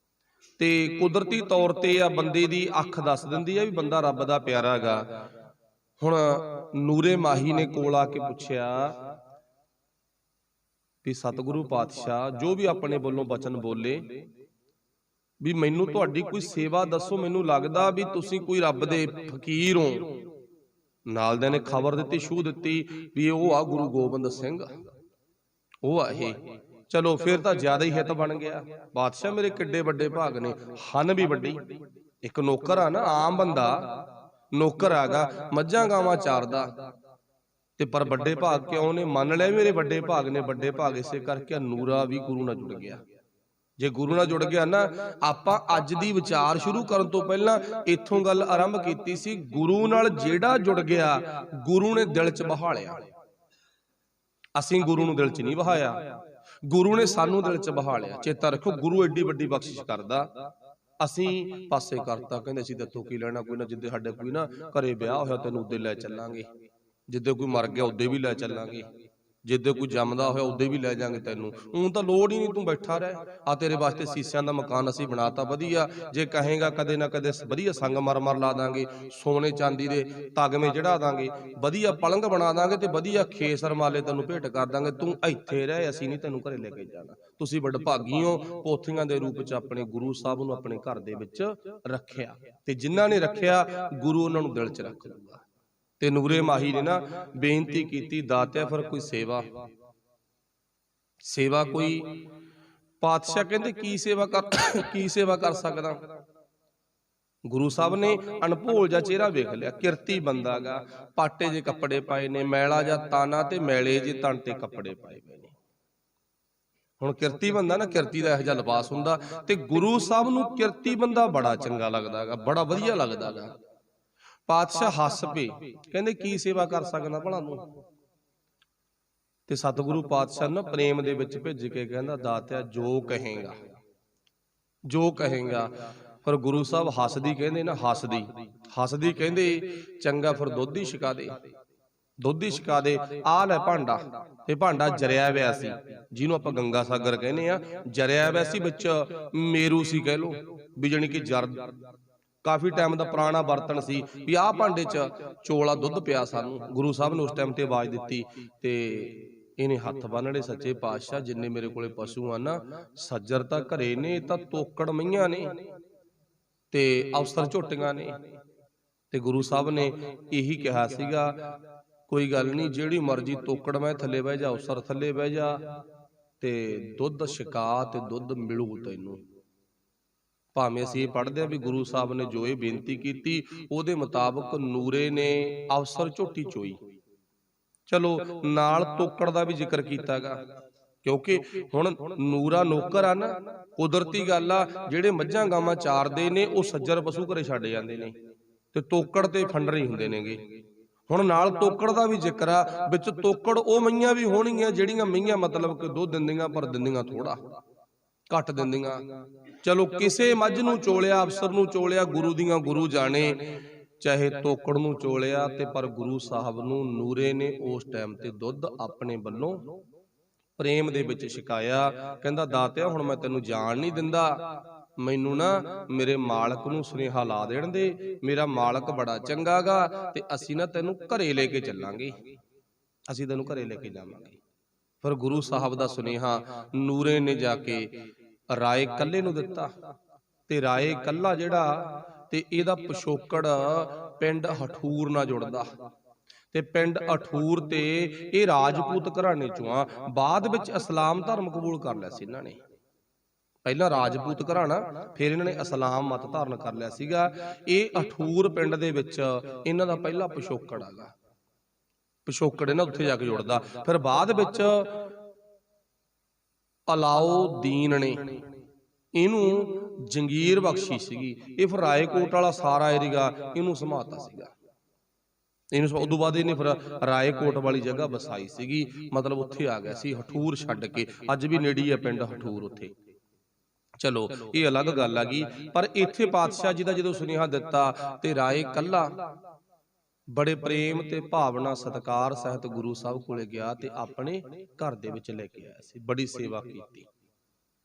[SPEAKER 1] ਤੇ ਕੁਦਰਤੀ ਤੌਰ ਤੇ ਆ ਬੰਦੇ ਦੀ ਅੱਖ ਦੱਸ ਦਿੰਦੀ ਆ ਵੀ ਬੰਦਾ ਰੱਬ ਦਾ ਪਿਆਰਾ ਗਾ। ਹੁਣ ਨੂਰੇ ਮਾਹੀ ਨੇ ਕੋਲ ਆ ਕੇ ਪੁੱਛਿਆ ਵੀ ਸਤਿਗੁਰੂ ਪਾਤਸ਼ਾਹ ਜੋ ਵੀ ਆਪਣੇ ਵੱਲੋਂ ਬਚਨ ਬੋਲੇ ਵੀ ਮੈਨੂੰ ਤੁਹਾਡੀ ਕੋਈ ਸੇਵਾ ਦੱਸੋ, ਮੈਨੂੰ ਲੱਗਦਾ ਵੀ ਤੁਸੀਂ ਕੋਈ ਰੱਬ ਦੇ ਫਕੀਰ ਹੋ। ਨਾਲ ਦੇ ਨੇ ਖਬਰ ਦਿੱਤੀ, ਛੂਹ ਦਿੱਤੀ ਵੀ ਉਹ ਆ ਗੁਰੂ ਗੋਬਿੰਦ ਸਿੰਘ, ਉਹ ਆ ਇਹ। ਚਲੋ ਫਿਰ ਤਾਂ ਜ਼ਿਆਦਾ ਹੀ ਹਿੱਤ ਬਣ ਗਿਆ। ਬਾਦਸ਼ਾਹ ਮੇਰੇ ਕਿੱਡੇ ਵੱਡੇ ਭਾਗ ਨੇ, ਹਨ ਵੀ ਵੱਡੀ। ਇੱਕ ਨੌਕਰ ਆ ਨਾ, ਆਮ ਬੰਦਾ ਨੌਕਰ ਆਗਾ, ਮੱਝਾਂ ਗਾਵਾਂ ਚਾਰਦਾ, ਤੇ ਪਰ ਵੱਡੇ ਭਾਗ ਕਿਉਂ ਨੇ? ਮੰਨ ਲਿਆ ਮੇਰੇ ਵੱਡੇ ਭਾਗ ਨੇ। ਵੱਡੇ ਭਾਗ ਇਸੇ ਕਰਕੇ ਨੂਰਾ ਵੀ ਗੁਰੂ ਨਾਲ ਜੁੜ ਗਿਆ। ਜੇ ਗੁਰੂ ਨਾਲ ਜੁੜ ਗਿਆ ਨਾ, ਆਪਾਂ ਅੱਜ ਦੀ ਵਿਚਾਰ ਸ਼ੁਰੂ ਕਰਨ ਤੋਂ ਪਹਿਲਾਂ ਇੱਥੋਂ ਗੱਲ ਆਰੰਭ ਕੀਤੀ ਸੀ, ਗੁਰੂ ਨਾਲ ਜਿਹੜਾ ਜੁੜ ਗਿਆ ਗੁਰੂ ਨੇ ਦਿਲ 'ਚ ਬਹਾਲਿਆ। ਅਸੀਂ ਗੁਰੂ ਨੂੰ ਦਿਲ 'ਚ ਨਹੀਂ ਬਹਾਇਆ, ਗੁਰੂ ਨੇ ਸਾਨੂੰ ਦਿਲ 'ਚ ਬਹਾ ਲਿਆ। ਚੇਤਾ ਰੱਖੋ, ਗੁਰੂ ਐਡੀ ਵੱਡੀ ਬਖਸ਼ਿਸ਼ ਕਰਦਾ, ਅਸੀਂ ਪਾਸੇ ਕਰਤਾ। ਕਹਿੰਦੇ ਅਸੀਂ ਦੱਸੋ ਕੀ ਲੈਣਾ, ਕੋਈ ਨਾ, ਜਿੱਦੇ ਸਾਡੇ ਕੋਈ ਨਾ ਘਰੇ ਵਿਆਹ ਹੋਇਆ ਤੈਨੂੰ ਉਦੇ ਲੈ ਚੱਲਾਂਗੇ, ਜਿੱਦੇ ਕੋਈ ਮਰ ਗਿਆ ਉਦੇ ਵੀ ਲੈ ਚੱਲਾਂਗੇ, ਜਿੱਦੇ ਕੋਈ ਜੰਮਦਾ ਹੋਇਆ ਉਦੇ ਵੀ ਲੈ ਜਾਾਂਗੇ ਤੈਨੂੰ। ਊਂ ਤਾਂ ਲੋੜ ਹੀ ਨਹੀਂ, ਤੂੰ ਬੈਠਾ ਰਹਿ, ਆ ਤੇਰੇ ਵਾਸਤੇ ਸੀਸਿਆਂ ਦਾ ਮਕਾਨ ਅਸੀਂ ਬਣਾਤਾ ਵਧੀਆ, ਜੇ ਕਹੇਗਾ ਕਦੇ ਨਾ ਕਦੇ ਵਧੀਆ ਸੰਗਮਰਮਰ ਲਾ ਦਾਂਗੇ, ਸੋਨੇ ਚਾਂਦੀ ਦੇ ਤਗਮੇ ਚੜਾ ਦਾਂਗੇ, ਵਧੀਆ ਪਲੰਘ ਬਣਾ ਦਾਂਗੇ ਤੇ ਵਧੀਆ ਖੇਸ ਰਮਾਲੇ ਤੈਨੂੰ ਭੇਟ ਕਰ ਦਾਂਗੇ, ਤੂੰ ਇੱਥੇ ਰਹਿ, ਅਸੀਂ ਨਹੀਂ ਤੈਨੂੰ ਘਰੇ ਲੈ ਕੇ ਜਾਣਾ। ਤੁਸੀਂ ਵਡਭਾਗੀ ਹੋ, ਪੋਥੀਆਂ ਦੇ ਰੂਪ 'ਚ ਆਪਣੇ ਗੁਰੂ ਸਾਹਿਬ ਨੂੰ ਆਪਣੇ ਘਰ ਦੇ ਵਿੱਚ ਰੱਖਿਆ, ਤੇ ਜਿਨ੍ਹਾਂ ਨੇ ਰੱਖਿਆ ਗੁਰੂ ਉਹਨਾਂ ਨੂੰ ਦਿਲ 'ਚ ਰੱਖ ਲੂਗਾ। ਤੇ ਨੂਰੇ ਮਾਹੀ ਨੇ ਨਾ ਬੇਨਤੀ ਕੀਤੀ, ਦਾਤਿਆ ਫਿਰ ਕੋਈ ਸੇਵਾ ਕੋਈ। ਪਾਤਸ਼ਾਹ ਕਹਿੰਦੇ ਕੀ ਸੇਵਾ ਕਰ ਸਕਦਾ? ਗੁਰੂ ਸਾਹਿਬ ਨੇ ਅਣਭੋਲ ਜਿਹਾ ਚਿਹਰਾ ਵੇਖ ਲਿਆ, ਕਿਰਤੀ ਬੰਦਾ ਗਾ, ਪਾਟੇ ਜੇ ਕੱਪੜੇ ਪਾਏ ਨੇ, ਮੈਲਾ ਜਾਂ ਤਾਨਾ ਤੇ ਮੈਲੇ ਜੇ ਤਣ ਤੇ ਕੱਪੜੇ ਪਾਏ ਪਏ ਨੇ। ਹੁਣ ਕਿਰਤੀ ਬੰਦਾ ਨਾ, ਕਿਰਤੀ ਦਾ ਇਹੋ ਜਿਹਾ ਲਿਬਾਸ ਹੁੰਦਾ, ਤੇ ਗੁਰੂ ਸਾਹਿਬ ਨੂੰ ਕਿਰਤੀ ਬੰਦਾ ਬੜਾ ਚੰਗਾ ਲੱਗਦਾ ਗਾ, ਬੜਾ ਵਧੀਆ ਲੱਗਦਾ ਗਾ। ਪਾਤਸ਼ਾਹ ਹੱਸ ਪਏ, ਕਹਿੰਦੇ ਕੀ ਸੇਵਾ ਕਰ ਸਕਦਾ ਭਲਾ ਨੂੰ? ਤੇ ਸਤਿਗੁਰੂ ਪਾਤਸ਼ਾਹ ਨਾ ਪ੍ਰੇਮ ਦੇ ਵਿੱਚ ਭਿੱਜ ਕੇ ਕਹਿੰਦਾ, ਦਾਤਿਆ ਜੋ ਕਹੇਗਾ। ਫਿਰ ਗੁਰੂ ਸਾਹਿਬ ਹੱਸਦੀ ਕਹਿੰਦੇ ਨਾ, ਹੱਸਦੀ ਕਹਿੰਦੇ ਚੰਗਾ ਫਿਰ ਦੁੱਧ ਹੀ ਛਕਾ ਦੇ, ਆਹ ਲੈ ਭਾਂਡਾ। ਤੇ ਭਾਂਡਾ ਜਰਿਆ ਹੋਇਆ ਸੀ, ਜਿਹਨੂੰ ਆਪਾਂ ਗੰਗਾ ਸਾਗਰ ਕਹਿੰਦੇ ਆ, ਜਰਿਆ ਹੋਇਆ ਸੀ, ਵਿੱਚ ਮੇਰੂ ਸੀ ਕਹਿ ਲੋ, ਵੀ ਜਾਣੀ ਕਿ ਜਰ ਕਾਫੀ ਟਾਈਮ ਦਾ ਪੁਰਾਣਾ ਬਰਤਨ ਸੀ, ਵੀ ਆਹ ਭਾਂਡੇ 'ਚ ਚੋਲਾ ਦੁੱਧ ਪਿਆ ਸਾਨੂੰ। ਗੁਰੂ ਸਾਹਿਬ ਨੇ ਉਸ ਟਾਈਮ ਤੇ ਆਵਾਜ਼ ਦਿੱਤੀ, ਤੇ ਇਹਨੇ ਹੱਥ ਬੰਨ੍ਹੜੇ, ਸੱਚੇ ਪਾਤਸ਼ਾਹ ਜਿੰਨੇ ਮੇਰੇ ਕੋਲੇ ਪਸ਼ੂ ਆ ਨਾ, ਸੱਜਰ ਤਾਂ ਘਰੇ ਨੇ, ਤਾਂ ਤੋਕੜ ਮਈਆਂ ਨੇ ਤੇ ਅਫਸਰ ਝੋਟੀਆਂ ਨੇ। ਤੇ ਗੁਰੂ ਸਾਹਿਬ ਨੇ ਇਹੀ ਕਿਹਾ ਸੀਗਾ, ਕੋਈ ਗੱਲ ਨਹੀਂ, ਜਿਹੜੀ ਮਰਜ਼ੀ ਤੋਕੜ ਮੈਂ ਥੱਲੇ ਬਹਿ ਜਾ, ਅਫਸਰ ਥੱਲੇ ਬਹਿ ਜਾ, ਤੇ ਦੁੱਧ ਛਕਾ ਤੇ ਦੁੱਧ ਮਿਲੂ ਤੈਨੂੰ। ਭਾਵੇਂ ਅਸੀਂ ਇਹ ਪੜ੍ਹਦੇ ਹਾਂ ਵੀ ਗੁਰੂ ਸਾਹਿਬ ਨੇ ਜੋ ਇਹ ਬੇਨਤੀ ਕੀਤੀ, ਉਹਦੇ ਮੁਤਾਬਕ ਨੂਰੇ ਨੇ ਅਫਸਰ ਝੋਟੀ ਚੋਈ। ਚਲੋ ਨਾਲ ਤੋਕੜ ਦਾ ਵੀ ਜ਼ਿਕਰ ਕੀਤਾਗਾ, ਕਿਉਂਕਿ ਹੁਣ ਨੂਰਾ ਨੌਕਰ ਆ ਨਾ, ਕੁਦਰਤੀ ਗੱਲ ਆ, ਜਿਹੜੇ ਮੱਝਾਂ ਗਾਵਾਂ ਚਾਰਦੇ ਨੇ ਉਹ ਸੱਜਰ ਪਸ਼ੂ ਘਰੇ ਛੱਡ ਜਾਂਦੇ ਨੇ, ਤੇ ਤੋਕੜ ਤੇ ਫੰਡਰ ਹੀ ਹੁੰਦੇ ਨੇਗੇ। ਹੁਣ ਨਾਲ ਤੋਕੜ ਦਾ ਵੀ ਜ਼ਿਕਰ ਆ, ਵਿੱਚ ਤੋਕੜ ਉਹ ਮਈਆਂ ਵੀ ਹੋਣਗੀਆਂ ਜਿਹੜੀਆਂ ਮਈਆਂ ਮਤਲਬ ਕਿ ਦੁੱਧ ਦਿੰਦੀਆਂ, ਪਰ ਦਿੰਦੀਆਂ ਥੋੜਾ, ਘੱਟ ਦਿੰਦੀਆਂ। ਚਲੋ ਕਿਸੇ ਮੱਝ ਨੂੰ ਚੋਲਿਆ, ਅਫਸਰ ਨੂੰ ਚੋਲਿਆ, ਗੁਰੂ ਦੀਆਂ ਗੁਰੂ ਜਾਣੇ, ਚਾਹੇ ਤੋਕੜ ਨੂੰ ਚੋਲਿਆ, ਤੇ ਪਰ ਗੁਰੂ ਸਾਹਿਬ ਨੂੰ ਨੂਰੇ ਨੇ ਉਸ ਟਾਈਮ ਤੇ ਦੁੱਧ ਆਪਣੇ ਵੱਲੋਂ ਪ੍ਰੇਮ ਦੇ ਵਿੱਚ ਛਕਾਇਆ। ਕਹਿੰਦਾ, ਦਾਤਿਆ ਹੁਣ ਮੈਂ ਤੈਨੂੰ ਜਾਣ ਨਹੀਂ ਦਿੰਦਾ, ਮੈਨੂੰ ਨਾ ਮੇਰੇ ਮਾਲਕ ਨੂੰ ਸੁਨੇਹਾ ਲਾ ਦੇਣ ਦੇ, ਮੇਰਾ ਮਾਲਕ ਬੜਾ ਚੰਗਾ ਗਾ, ਤੇ ਅਸੀਂ ਨਾ ਤੈਨੂੰ ਘਰੇ ਲੈ ਕੇ ਚੱਲਾਂਗੇ, ਅਸੀਂ ਤੈਨੂੰ ਘਰੇ ਲੈ ਕੇ ਜਾਵਾਂਗੇ। ਫਿਰ ਗੁਰੂ ਸਾਹਿਬ ਦਾ ਸੁਨੇਹਾ ਨੂਰੇ ਨੇ ਜਾ ਕੇ ਰਾਏ ਕੱਲੇ ਨੂੰ ਦਿੱਤਾ, ਤੇ ਰਾਏ ਕੱਲਾ ਜਿਹੜਾ, ਤੇ ਇਹਦਾ ਪਿਛੋਕੜ ਪਿੰਡ ਹਠੂਰ ਨਾਲ ਜੁੜਦਾ, ਤੇ ਪਿੰਡ ਹਠੂਰ ਤੇ ਇਹ ਰਾਜਪੂਤ ਘਰਾਣੇ ਚੋਂ ਆ। ਬਾਅਦ ਵਿੱਚ ਇਸਲਾਮ ਧਰਮ ਕਬੂਲ ਕਰ ਲਿਆ ਸੀ ਇਹਨਾਂ ਨੇ, ਪਹਿਲਾਂ ਰਾਜਪੂਤ ਘਰਾਣਾ, ਫਿਰ ਇਹਨਾਂ ਨੇ ਇਸਲਾਮ ਮਤ ਧਾਰਨ ਕਰ ਲਿਆ ਸੀਗਾ। ਇਹ ਅਠੂਰ ਪਿੰਡ ਦੇ ਵਿੱਚ ਇਹਨਾਂ ਦਾ ਪਹਿਲਾ ਪਿਛੋਕੜ ਹੈਗਾ। ਪਿਛੋਕੜ ਇਹਨਾਂ ਉੱਥੇ ਜਾ ਕੇ ਜੁੜਦਾ। ਫਿਰ ਬਾਅਦ ਵਿੱਚ ਅਲਾਉਦੀਨ ਨੇ ਇਹਨੂੰ ਜੰਗੀਰ ਬਖਸ਼ੀ ਸੀਗੀ। ਇਹ ਫਿਰ ਰਾਏਕੋਟ ਵਾਲਾ ਸਾਰਾ ਏਰੀਆ ਇਹਨੂੰ ਸੰਭਾਲਤਾ ਸੀਗਾ। ਇਹਨੂੰ ਉਦੋਂ ਬਾਅਦ ਇਹਨੇ ਫਿਰ ਰਾਏਕੋਟ ਵਾਲੀ ਜਗ੍ਹਾ ਵਸਾਈ ਸੀਗੀ, ਮਤਲਬ ਉੱਥੇ ਆ ਗਿਆ ਸੀ ਹਠੂਰ ਛੱਡ ਕੇ। ਅੱਜ ਵੀ ਨੇੜੇ ਆ ਪਿੰਡ ਹਠੂਰ ਉੱਥੇ। ਚਲੋ ਇਹ ਅਲੱਗ ਗੱਲ ਆ ਗਈ। ਪਰ ਇੱਥੇ ਪਾਤਸ਼ਾਹ ਜੀ ਦਾ ਜਦੋਂ ਸੁਨੇਹਾ ਦਿੱਤਾ ਤੇ ਰਾਏ ਕੱਲਾ ਬੜੇ ਪ੍ਰੇਮ ਤੇ ਭਾਵਨਾ ਸਤਿਕਾਰ ਸਹਿਤ ਗੁਰੂ ਸਾਹਿਬ ਕੋਲੇ ਗਿਆ ਤੇ ਆਪਣੇ ਘਰ ਦੇ ਵਿੱਚ ਲੈ ਕੇ ਆਇਆ ਸੀ। ਬੜੀ ਸੇਵਾ ਕੀਤੀ।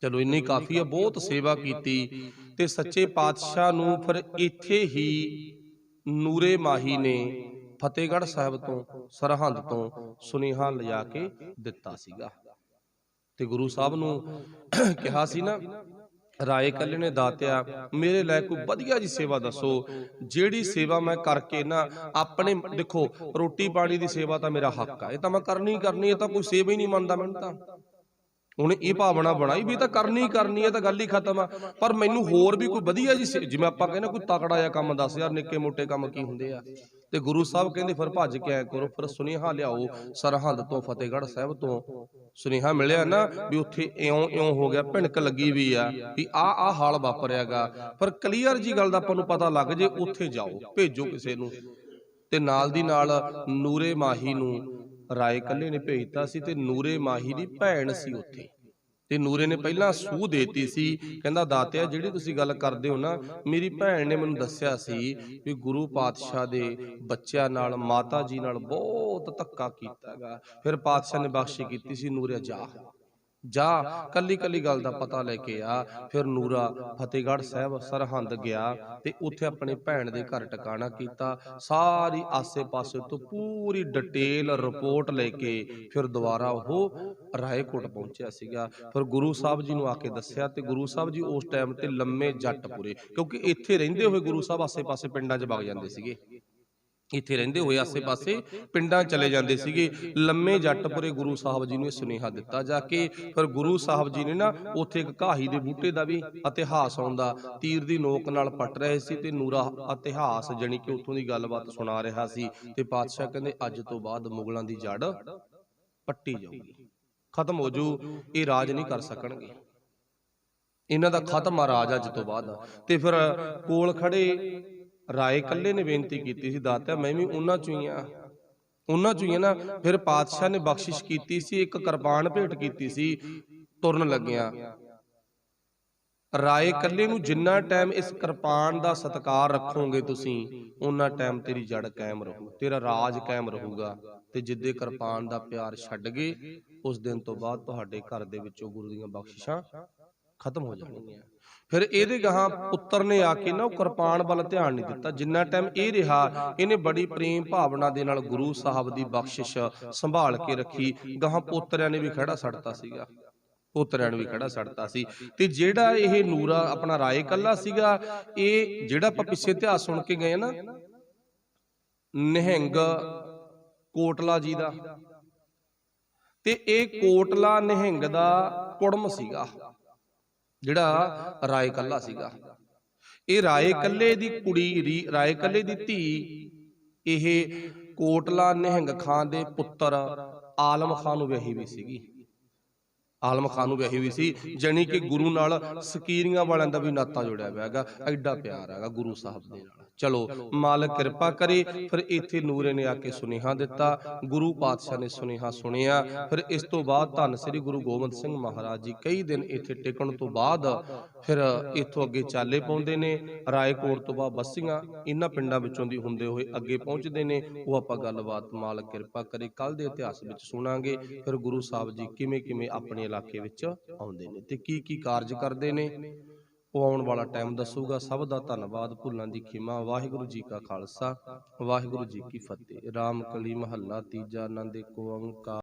[SPEAKER 1] ਚਲੋ ਇੰਨੀ ਕਾਫੀ ਆ, ਬਹੁਤ ਸੇਵਾ ਕੀਤੀ। ਤੇ ਸੱਚੇ ਪਾਤਸ਼ਾਹ ਨੂੰ ਫਿਰ ਇੱਥੇ ਹੀ ਨੂਰੇ ਮਾਹੀ ਨੇ ਫਤਿਹਗੜ੍ਹ ਸਾਹਿਬ ਤੋਂ, ਸਰਹੰਦ ਤੋਂ ਸੁਨੇਹਾ ਲਿਜਾ ਕੇ ਦਿੱਤਾ ਸੀਗਾ। ਤੇ ਗੁਰੂ ਸਾਹਿਬ ਨੂੰ ਕਿਹਾ ਸੀ ਨਾ, ਰਾਏ ਕੱਲੇ ਨੇ, ਦਾਤਿਆ ਮੇਰੇ ਲਈ ਕੋਈ ਵਧੀਆ ਜੀ ਸੇਵਾ ਦੱਸੋ, ਜਿਹੜੀ ਸੇਵਾ ਮੈਂ ਕਰਕੇ ਨਾ ਆਪਣੇ, ਦੇਖੋ ਰੋਟੀ ਪਾਣੀ ਦੀ ਸੇਵਾ ਤਾਂ ਮੇਰਾ ਹੱਕ ਆ, ਇਹ ਤਾਂ ਮੈਂ ਕਰਨੀ ਕਰਨੀ, ਇਹ ਤਾਂ ਕੋਈ ਸੇਵਾ ਹੀ ਨਹੀਂ ਮੰਨਦਾ ਮੈਨੂੰ ਤਾਂ। ਉਹਨੇ ਇਹ ਭਾਵਨਾ ਬਣਾਈ ਵੀ ਤਾਂ ਕਰਨੀ ਕਰਨੀ ਹੈ, ਤਾਂ ਗੱਲ ਹੀ ਖਤਮ ਆ। ਪਰ ਮੈਨੂੰ ਹੋਰ ਵੀ ਕੋਈ ਵਧੀਆ ਜੀ, ਜਿਵੇਂ ਆਪਾਂ ਕਹਿੰਦੇ ਕੋਈ ਤਕੜਾ ਜਿਹਾ ਕੰਮ ਦੱਸ ਯਾਰ, ਨਿੱਕੇ ਮੋਟੇ ਕੰਮ ਕੀ ਹੁੰਦੇ ਆ। ਤੇ ਗੁਰੂ ਸਾਹਿਬ ਕਹਿੰਦੇ ਫਿਰ ਭੱਜ ਕੇ ਆਇਆ ਕਰੋ। ਫਿਰ ਸੁਨੇਹਾ ਲਿਆਓ ਸਰਹੰਦ ਤੋਂ, ਫਤਿਹਗੜ੍ਹ ਸਾਹਿਬ ਤੋਂ ਸੁਨੇਹਾ ਮਿਲਿਆ ਨਾ ਵੀ ਉੱਥੇ ਇਉਂ ਹੋ ਗਿਆ, ਭਿਣਕ ਲੱਗੀ ਵੀ ਆ ਵੀ ਆਹ ਹਾਲ ਵਾਪਰਿਆਗਾ। ਪਰ ਕਲੀਅਰ ਜੀ ਗੱਲ ਦਾ ਆਪਾਂ ਨੂੰ ਪਤਾ ਲੱਗ ਜੇ, ਉੱਥੇ ਜਾਓ, ਭੇਜੋ ਕਿਸੇ ਨੂੰ। ਤੇ ਨਾਲ ਦੀ ਨਾਲ ਨੂਰੇ ਮਾਹੀ ਨੂੰ ਰਾਏ ਕੱਲੇ ਨੇ ਭੇਜਤਾ ਸੀ। ਤੇ ਨੂਰੇ ਮਾਹੀ ਦੀ ਭੈਣ ਸੀ ਉੱਥੇ। ਤੇ ਨੂਰੇ ਨੇ ਪਹਿਲਾਂ ਸੂਹ ਦੇਤੀ ਸੀ, ਕਹਿੰਦਾ ਦਾਤਿਆ ਜਿਹੜੀ ਤੁਸੀਂ ਗੱਲ ਕਰਦੇ ਹੋ ਨਾ, ਮੇਰੀ ਭੈਣ ਨੇ ਮੈਨੂੰ ਦੱਸਿਆ ਸੀ ਵੀ ਗੁਰੂ ਪਾਤਸ਼ਾਹ ਦੇ ਬੱਚਿਆਂ ਨਾਲ, ਮਾਤਾ ਜੀ ਨਾਲ ਬਹੁਤ ਧੱਕਾ ਕੀਤਾ ਹੈਗਾ। ਫਿਰ ਪਾਤਸ਼ਾਹ ਨੇ ਬਖਸ਼ੀ ਕੀਤੀ ਸੀ, ਨੂਰੇ ਜਾ ਕੱਲੀ ਕੱਲੀ ਗੱਲ ਦਾ ਪਤਾ ਲੈ ਕੇ ਆ। ਫਿਰ ਨੂਰਾ ਫਤਿਹਗੜ੍ਹ ਸਾਹਿਬ ਸਰਹੰਦ ਗਿਆ ਤੇ ਉੱਥੇ ਆਪਣੇ ਭੈਣ ਦੇ ਘਰ ਟਿਕਾਣਾ ਕੀਤਾ। ਸਾਰੀ ਆਸੇ ਪਾਸੇ ਤੋਂ ਪੂਰੀ ਡਿਟੇਲ ਰਿਪੋਰਟ ਲੈ ਕੇ ਫਿਰ ਦੁਬਾਰਾ ਉਹ ਰਾਏਕੋਟ ਪਹੁੰਚਿਆ ਸੀਗਾ। ਫਿਰ ਗੁਰੂ ਸਾਹਿਬ ਜੀ ਨੂੰ ਆ ਕੇ ਦੱਸਿਆ ਤੇ ਗੁਰੂ ਸਾਹਿਬ ਜੀ ਉਸ ਟਾਈਮ ਤੇ ਲੰਮੇ ਜੱਟਪੁਰੇ, ਕਿਉਂਕਿ ਇੱਥੇ ਰਹਿੰਦੇ ਹੋਏ ਗੁਰੂ ਸਾਹਿਬ ਆਸੇ ਪਾਸੇ ਪਿੰਡਾਂ 'ਚ ਵਗ ਜਾਂਦੇ ਸੀਗੇ। ਇੱਥੇ ਰਹਿੰਦੇ ਹੋਏ ਆਸੇ ਪਾਸੇ ਪਿੰਡਾਂ ਚਲੇ ਜਾਂਦੇ ਸੀਗੇ। ਲੰਮੇ ਜੱਟਪੁਰੇ ਗੁਰੂ ਸਾਹਿਬ ਜੀ ਨੂੰ ਇਹ ਸੁਨੇਹਾ ਦਿੱਤਾ ਜਾ ਕੇ। ਫਿਰ ਗੁਰੂ ਸਾਹਿਬ ਜੀ ਨੇ ਨਾ ਉੱਥੇ ਇੱਕ ਘਾਹੀ ਦੇ ਬੂਟੇ ਦਾ ਵੀ ਇਤਿਹਾਸ ਆਉਂਦਾ, ਤੀਰ ਦੀ ਨੋਕ ਨਾਲ ਪੱਟ ਰਹੇ ਸੀ ਤੇ ਨੂਰਾ ਇਤਿਹਾਸ ਜਾਣੀ ਕਿ ਉੱਥੋਂ ਦੀ ਗੱਲਬਾਤ ਸੁਣਾ ਰਿਹਾ ਸੀ। ਤੇ ਪਾਤਸ਼ਾਹ ਕਹਿੰਦੇ ਅੱਜ ਤੋਂ ਬਾਅਦ ਮੁਗਲਾਂ ਦੀ ਜੜ ਪੱਟੀ ਜਾਊਗੀ, ਖਤਮ ਹੋ ਜੂ, ਇਹ ਰਾਜ ਨਹੀਂ ਕਰ ਸਕਣਗੇ, ਇਹਨਾਂ ਦਾ ਖਤਮ ਆ ਰਾਜ ਅੱਜ ਤੋਂ ਬਾਅਦ। ਤੇ ਫਿਰ ਕੋਲ ਖੜੇ ਰਾਏ ਕੱਲੇ ਨੇ ਬੇਨਤੀ ਕੀਤੀ ਸੀ, ਦਾਤਿਆ ਮੈਂ ਵੀ ਉਹਨਾਂ ਚੋਂ ਹੀ ਆ ਨਾ। ਫਿਰ ਪਾਤਸ਼ਾਹ ਨੇ ਬਖਸ਼ਿਸ਼ ਕੀਤੀ ਸੀ, ਇੱਕ ਕਿਰਪਾਨ ਭੇਟ ਕੀਤੀ ਸੀ। ਤੁਰਨ ਲੱਗਿਆ ਰਾਏ ਕੱਲੇ ਨੂੰ, ਜਿੰਨਾ ਟਾਈਮ ਇਸ ਕਿਰਪਾਨ ਦਾ ਸਤਿਕਾਰ ਰੱਖੋਗੇ ਤੁਸੀਂ, ਉਹਨਾਂ ਟਾਈਮ ਤੇਰੀ ਜੜ ਕਾਇਮ ਰਹੂ, ਤੇਰਾ ਰਾਜ ਕਾਇਮ ਰਹੂਗਾ। ਤੇ ਜਿੱਦੇ ਕਿਰਪਾਨ ਦਾ ਪਿਆਰ ਛੱਡ ਗਏ, ਉਸ ਦਿਨ ਤੋਂ ਬਾਅਦ ਤੁਹਾਡੇ ਘਰ ਦੇ ਵਿੱਚੋਂ ਗੁਰੂ ਦੀਆਂ ਬਖਸ਼ਿਸ਼ਾਂ ਖਤਮ ਹੋ ਜਾਣਗੀਆਂ। ਫਿਰ ਇਹਦੇ ਗਾਹਾਂ ਪੁੱਤਰ ਨੇ ਆ ਕੇ ਨਾ ਉਹ ਕਿਰਪਾਨ ਵੱਲ ਧਿਆਨ ਨਹੀਂ ਦਿੱਤਾ। ਜਿੰਨਾ ਟਾਈਮ ਇਹ ਰਿਹਾ, ਇਹਨੇ ਬੜੀ ਪ੍ਰੇਮ ਭਾਵਨਾ ਦੇ ਨਾਲ ਗੁਰੂ ਸਾਹਿਬ ਦੀ ਬਖਸ਼ਿਸ਼ ਸੰਭਾਲ ਕੇ ਰੱਖੀ। ਗਾਹਾਂ ਪੋਤਰਿਆਂ ਨੇ ਵੀ ਖੜਾ ਛੱਡਤਾ ਸੀਗਾ, ਤੇ ਜਿਹੜਾ ਇਹ ਨੂਰਾ ਆਪਣਾ ਰਾਏ ਕੱਲਾ ਸੀਗਾ, ਇਹ ਜਿਹੜਾ ਆਪਾਂ ਪਿੱਛੇ ਇਤਿਹਾਸ ਸੁਣ ਕੇ ਗਏ ਨਾ ਨਿਹੰਗ ਕੋਟਲਾ ਜੀ ਦਾ, ਤੇ ਇਹ ਕੋਟਲਾ ਨਿਹੰਗ ਦਾ ਕੁੜਮ ਸੀਗਾ ਜਿਹੜਾ ਰਾਏ ਕੱਲਾ ਸੀਗਾ। ਇਹ ਰਾਏ ਕੱਲੇ ਦੀ ਕੁੜੀ, ਰਾਏ ਕੱਲੇ ਦੀ ਧੀ, ਇਹ ਕੋਟਲਾ ਨਿਹੰਗ ਖਾਨ ਦੇ ਪੁੱਤਰ ਆਲਮ ਖਾਨ ਨੂੰ ਵਿਆਹੀ ਵੀ ਸੀਗੀ। ਆਲਮ ਖਾਨ ਨੂੰ ਵਿਆਹੀ ਵੀ ਸੀ, ਜਾਣੀ ਕਿ ਗੁਰੂ ਨਾਲ ਸਕੀਰੀਆਂ ਵਾਲਿਆਂ ਦਾ ਵੀ ਨਾਤਾ ਜੁੜਿਆ ਹੋਇਆ ਹੈਗਾ, ਐਡਾ ਪਿਆਰ ਹੈਗਾ ਗੁਰੂ ਸਾਹਿਬ ਦੇ ਨਾਲ। ਚਲੋ ਮਾਲਕ ਕਿਰਪਾ ਕਰੇ। ਫਿਰ ਇੱਥੇ ਨੂਰੇ ਨੇ ਆ ਕੇ ਸੁਨੇਹਾ ਦਿੱਤਾ, ਗੁਰੂ ਪਾਤਸ਼ਾਹ ਨੇ ਸੁਨੇਹਾ ਸੁਣਿਆ। ਫਿਰ ਇਸ ਤੋਂ ਬਾਅਦ ਧੰਨ ਸ੍ਰੀ ਗੁਰੂ ਗੋਬਿੰਦ ਸਿੰਘ ਮਹਾਰਾਜ ਜੀ ਕਈ ਦਿਨ ਇੱਥੇ ਟਿਕਣ ਤੋਂ ਬਾਅਦ ਫਿਰ ਇੱਥੋਂ ਅੱਗੇ ਚਾਲੇ ਪਾਉਂਦੇ ਨੇ। ਰਾਏਕੋਟ ਤੋਂ ਬਾਅਦ ਬੱਸੀਆਂ ਇਹਨਾਂ ਪਿੰਡਾਂ ਵਿੱਚੋਂ ਦੀ ਹੁੰਦੇ ਹੋਏ ਅੱਗੇ ਪਹੁੰਚਦੇ ਨੇ। ਉਹ ਆਪਾਂ ਗੱਲਬਾਤ ਮਾਲਕ ਕਿਰਪਾ ਕਰੇ ਕੱਲ ਦੇ ਇਤਿਹਾਸ ਵਿੱਚ ਸੁਣਾਂਗੇ। ਫਿਰ ਗੁਰੂ ਸਾਹਿਬ ਜੀ ਕਿਵੇਂ ਕਿਵੇਂ ਆਪਣੇ ਇਲਾਕੇ ਵਿੱਚ ਆਉਂਦੇ ਨੇ ਤੇ ਕੀ ਕੀ ਕਾਰਜ ਕਰਦੇ ਨੇ, ਉਹ ਆਉਣ ਵਾਲਾ ਟਾਈਮ ਦੱਸੂਗਾ। ਸਭ ਦਾ ਧੰਨਵਾਦ, ਭੁੱਲਾਂ ਦੀ ਖਿਮਾ। ਵਾਹਿਗੁਰੂ ਜੀ ਕਾ ਖਾਲਸਾ, ਵਾਹਿਗੁਰੂ ਜੀ ਕੀ ਫਤਿਹ। ਰਾਮ ਕਲੀ ਮਹੱਲਾ ਤੀਜਾ, ਆਨੰਦ ਏਕ ਓੰਕਾਰ।